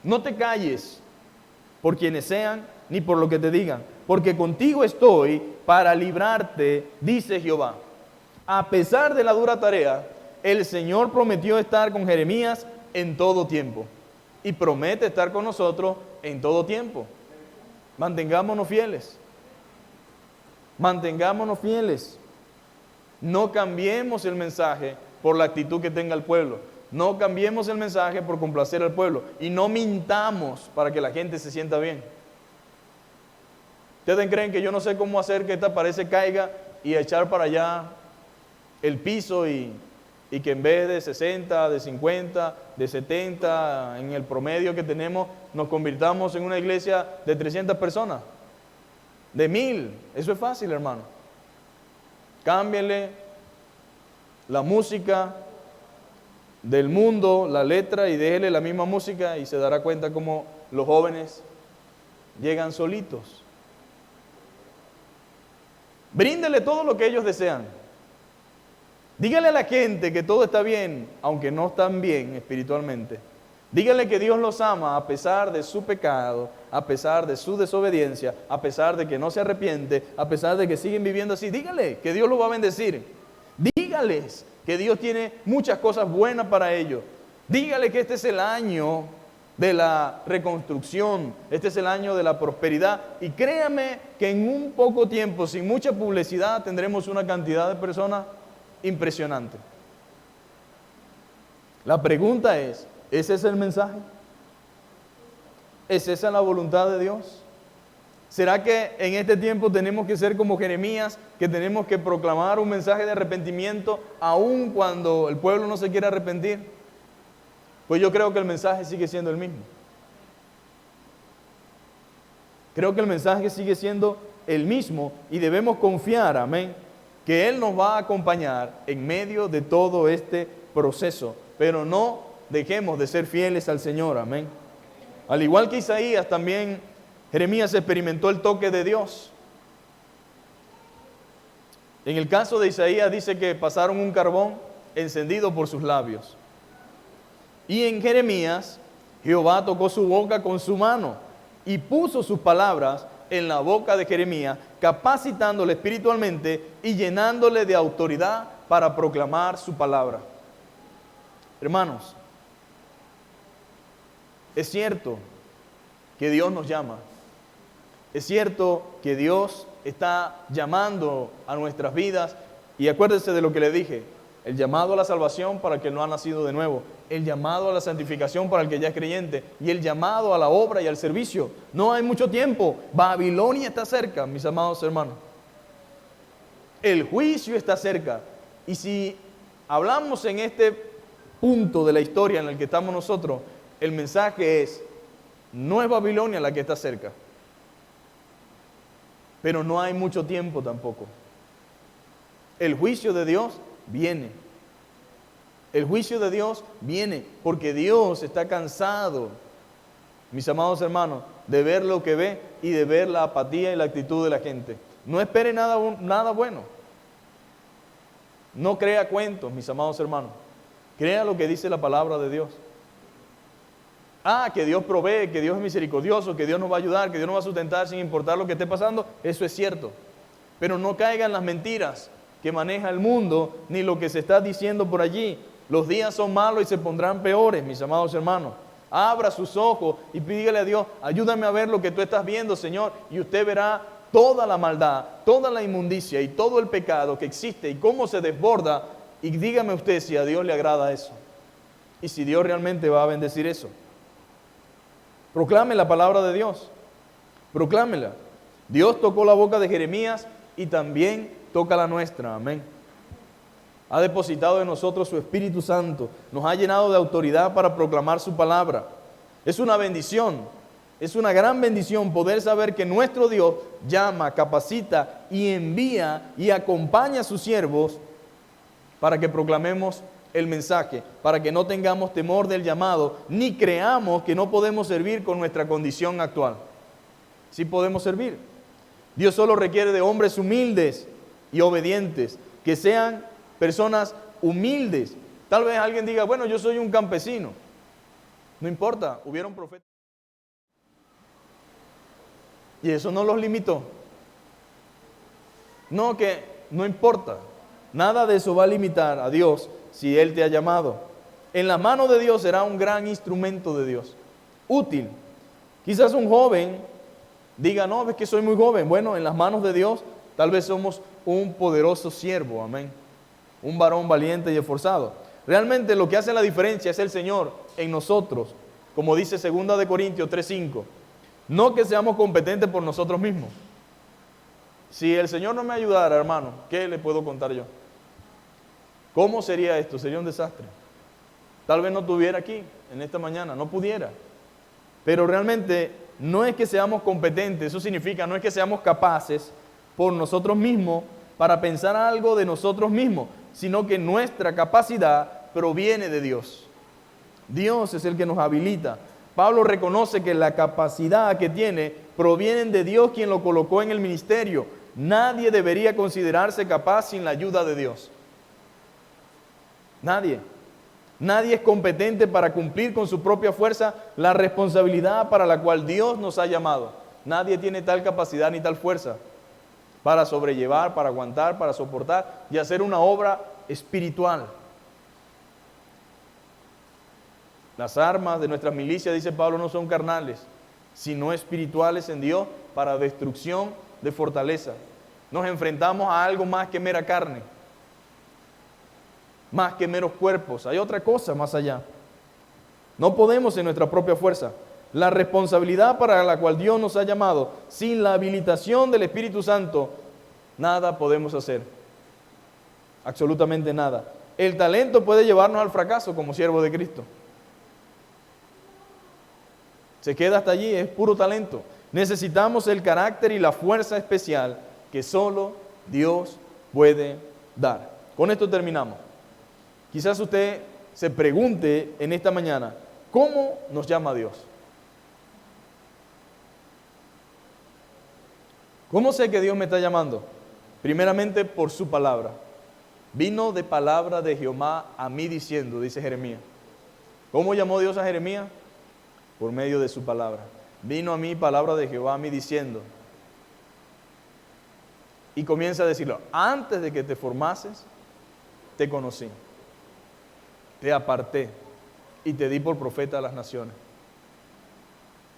No te calles por quienes sean, ni por lo que te digan, porque contigo estoy para librarte, dice Jehová. A pesar de la dura tarea, el Señor prometió estar con Jeremías en todo tiempo. Y promete estar con nosotros en todo tiempo. Mantengámonos fieles. Mantengámonos fieles. No cambiemos el mensaje por la actitud que tenga el pueblo. No cambiemos el mensaje por complacer al pueblo. Y no mintamos para que la gente se sienta bien. ¿Ustedes creen que yo no sé cómo hacer que esta pared se caiga y echar para allá el piso y que en vez de 60, de 50, de 70, en el promedio que tenemos, nos convirtamos en una iglesia de 300 personas, de 1000? Eso es fácil, hermano. Cámbienle la música del mundo, la letra, y déjele la misma música y se dará cuenta cómo los jóvenes llegan solitos. Bríndele todo lo que ellos desean. Dígale a la gente que todo está bien, aunque no están bien espiritualmente. Dígale que Dios los ama a pesar de su pecado, a pesar de su desobediencia, a pesar de que no se arrepiente, a pesar de que siguen viviendo así. Dígale que Dios los va a bendecir. Dígales que Dios tiene muchas cosas buenas para ellos. Dígale que este es el año de la reconstrucción, este es el año de la prosperidad. Y créame que en un poco tiempo, sin mucha publicidad, tendremos una cantidad de personas impresionante. La pregunta es, ¿ese es el mensaje? ¿Es esa la voluntad de Dios? ¿Será que en este tiempo tenemos que ser como Jeremías, que tenemos que proclamar un mensaje de arrepentimiento aun cuando el pueblo no se quiera arrepentir? Pues yo creo que el mensaje sigue siendo el mismo. Creo que el mensaje sigue siendo el mismo y debemos confiar, amén, que Él nos va a acompañar en medio de todo este proceso. Pero no dejemos de ser fieles al Señor, amén. Al igual que Isaías, también Jeremías experimentó el toque de Dios. En el caso de Isaías dice que pasaron un carbón encendido por sus labios. Y en Jeremías, Jehová tocó su boca con su mano y puso sus palabras en la boca de Jeremías, capacitándole espiritualmente y llenándole de autoridad para proclamar su palabra. Hermanos, es cierto que Dios nos llama. Es cierto que Dios está llamando a nuestras vidas. Y acuérdense de lo que le dije: el llamado a la salvación para el que no ha nacido de nuevo, el llamado a la santificación para el que ya es creyente, y el llamado a la obra y al servicio. No hay mucho tiempo. Babilonia está cerca, mis amados hermanos. El juicio está cerca. Y si hablamos en este punto de la historia en el que estamos nosotros, el mensaje es: no es Babilonia la que está cerca, pero no hay mucho tiempo tampoco. El juicio de Dios viene. El juicio de Dios viene porque Dios está cansado, mis amados hermanos, de ver lo que ve y de ver la apatía y la actitud de la gente. No espere nada bueno. No crea cuentos, mis amados hermanos. Crea lo que dice la palabra de Dios. Que Dios provee, que Dios es misericordioso, que Dios nos va a ayudar, que Dios nos va a sustentar sin importar lo que esté pasando. Eso es cierto. Pero no caigan las mentiras que maneja el mundo, ni lo que se está diciendo por allí. Los días son malos y se pondrán peores, mis amados hermanos. Abra sus ojos y pídele a Dios: ayúdame a ver lo que tú estás viendo, Señor, y usted verá toda la maldad, toda la inmundicia y todo el pecado que existe y cómo se desborda. Y dígame usted si a Dios le agrada eso y si Dios realmente va a bendecir eso. Proclame la palabra de Dios, proclámela. Dios tocó la boca de Jeremías y también toca la nuestra, amén. Ha depositado en nosotros su Espíritu Santo, nos ha llenado de autoridad para proclamar su palabra. Es una bendición, es una gran bendición poder saber que nuestro Dios llama, capacita y envía y acompaña a sus siervos para que proclamemos el mensaje, para que no tengamos temor del llamado, ni creamos que no podemos servir con nuestra condición actual. Sí podemos servir. Dios solo requiere de hombres humildes y obedientes, que sean personas humildes. Tal vez alguien diga: bueno, yo soy un campesino. No importa, hubieron profetas. Y eso no los limitó. No importa. Nada de eso va a limitar a Dios si Él te ha llamado. En la mano de Dios será un gran instrumento de Dios, útil. Quizás un joven diga: no, es que soy muy joven. Bueno, en las manos de Dios tal vez somos un poderoso siervo, amén. Un varón valiente y esforzado. Realmente lo que hace la diferencia es el Señor en nosotros, como dice 2 Corintios 3:5. No que seamos competentes por nosotros mismos. Si el Señor no me ayudara, hermano, ¿qué le puedo contar yo? ¿Cómo sería esto? Sería un desastre. Tal vez no estuviera aquí en esta mañana, no pudiera. Pero realmente no es que seamos competentes, eso significa no es que seamos capaces por nosotros mismos para pensar algo de nosotros mismos, sino que nuestra capacidad proviene de Dios. Dios es el que nos habilita. Pablo reconoce que la capacidad que tiene proviene de Dios, quien lo colocó en el ministerio. Nadie debería considerarse capaz sin la ayuda de Dios. Nadie. Nadie es competente para cumplir con su propia fuerza la responsabilidad para la cual Dios nos ha llamado. Nadie tiene tal capacidad ni tal fuerza para sobrellevar, para aguantar, para soportar y hacer una obra espiritual. Las armas de nuestras milicias, dice Pablo, no son carnales, sino espirituales en Dios para destrucción de fortaleza. Nos enfrentamos a algo más que mera carne, más que meros cuerpos. Hay otra cosa más allá. No podemos en nuestra propia fuerza. La responsabilidad para la cual Dios nos ha llamado, sin la habilitación del Espíritu Santo, nada podemos hacer. Absolutamente nada. El talento puede llevarnos al fracaso como siervo de Cristo. Se queda hasta allí, es puro talento. Necesitamos el carácter y la fuerza especial que solo Dios puede dar. Con esto terminamos. Quizás usted se pregunte en esta mañana, ¿cómo nos llama Dios? ¿Cómo sé que Dios me está llamando? Primeramente por su palabra. Vino de palabra de Jehová a mí diciendo, dice Jeremías. ¿Cómo llamó Dios a Jeremías? Por medio de su palabra. Vino a mí palabra de Jehová a mí diciendo. Y comienza a decirlo, antes de que te formases, te conocí. Te aparté y te di por profeta a las naciones.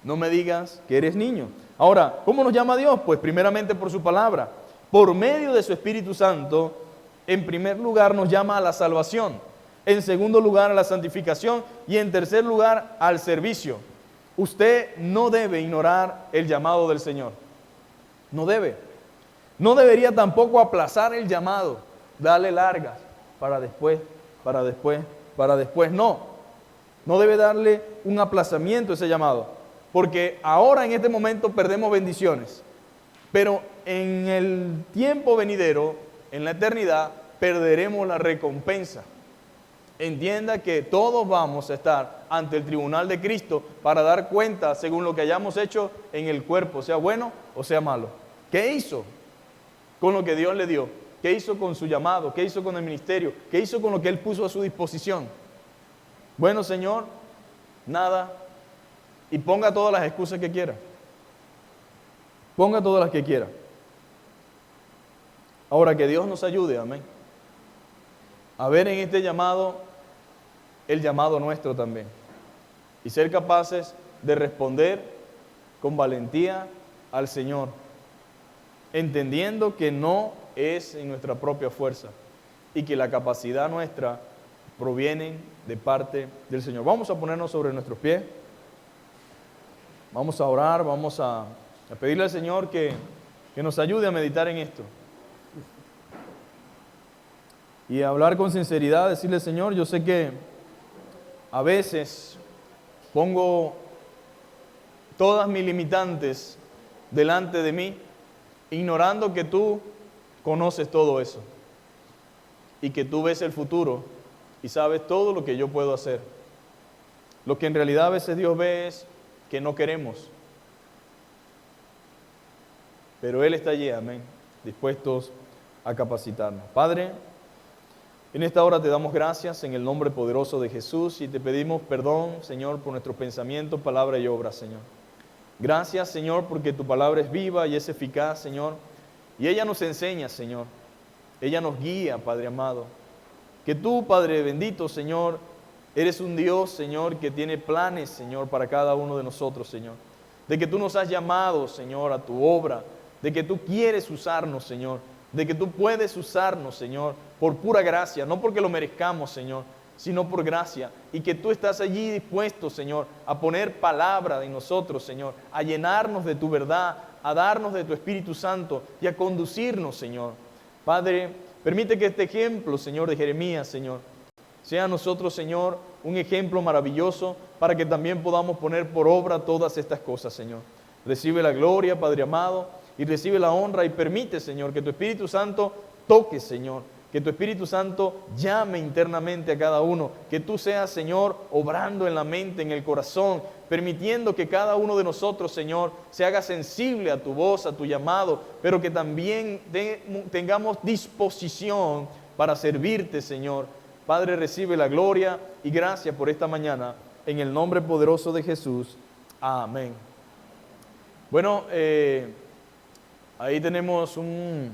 No me digas que eres niño. Ahora, ¿cómo nos llama Dios? Pues primeramente por su palabra. Por medio de su Espíritu Santo, en primer lugar nos llama a la salvación. En segundo lugar a la santificación. Y en tercer lugar al servicio. Usted no debe ignorar el llamado del Señor. No debe. No debería tampoco aplazar el llamado. Darle largas para después, para después, para después. No debe darle un aplazamiento a ese llamado. Porque ahora en este momento perdemos bendiciones. Pero en el tiempo venidero, en la eternidad, perderemos la recompensa. Entienda que todos vamos a estar ante el tribunal de Cristo para dar cuenta según lo que hayamos hecho en el cuerpo, sea bueno o sea malo. ¿Qué hizo con lo que Dios le dio? ¿Qué hizo con su llamado? ¿Qué hizo con el ministerio? ¿Qué hizo con lo que Él puso a su disposición? Bueno, Señor, nada. Y ponga todas las excusas que quiera. Ponga todas las que quiera. Ahora, que Dios nos ayude, amén. A ver en este llamado, el llamado nuestro también. Y ser capaces de responder con valentía al Señor. Entendiendo que no es en nuestra propia fuerza. Y que la capacidad nuestra proviene de parte del Señor. Vamos a ponernos sobre nuestros pies. Vamos a orar, vamos a pedirle al Señor que nos ayude a meditar en esto. Y a hablar con sinceridad, decirle, Señor, yo sé que a veces pongo todas mis limitantes delante de mí, ignorando que tú conoces todo eso. Y que tú ves el futuro y sabes todo lo que yo puedo hacer. Lo que en realidad a veces Dios ve es que no queremos. Pero Él está allí, amén, dispuestos a capacitarnos. Padre, en esta hora te damos gracias en el nombre poderoso de Jesús y te pedimos perdón, Señor, por nuestros pensamientos, palabra y obra, Señor. Gracias, Señor, porque tu palabra es viva y es eficaz, Señor. Y ella nos enseña, Señor. Ella nos guía, Padre amado. Que tú, Padre bendito, Señor, eres un Dios, Señor, que tiene planes, Señor, para cada uno de nosotros, Señor. De que tú nos has llamado, Señor, a tu obra. De que tú quieres usarnos, Señor. De que tú puedes usarnos, Señor, por pura gracia. No porque lo merezcamos, Señor, sino por gracia. Y que tú estás allí dispuesto, Señor, a poner palabra en nosotros, Señor. A llenarnos de tu verdad, a darnos de tu Espíritu Santo y a conducirnos, Señor. Padre, permite que este ejemplo, Señor, de Jeremías, Señor, sea a nosotros, Señor, un ejemplo maravilloso para que también podamos poner por obra todas estas cosas, Señor. Recibe la gloria, Padre amado, y recibe la honra y permite, Señor, que tu Espíritu Santo toque, Señor. Que tu Espíritu Santo llame internamente a cada uno. Que tú seas, Señor, obrando en la mente, en el corazón, permitiendo que cada uno de nosotros, Señor, se haga sensible a tu voz, a tu llamado, pero que también tengamos disposición para servirte, Señor, Padre, recibe la gloria y gracia por esta mañana, en el nombre poderoso de Jesús. Amén. Bueno, ahí tenemos un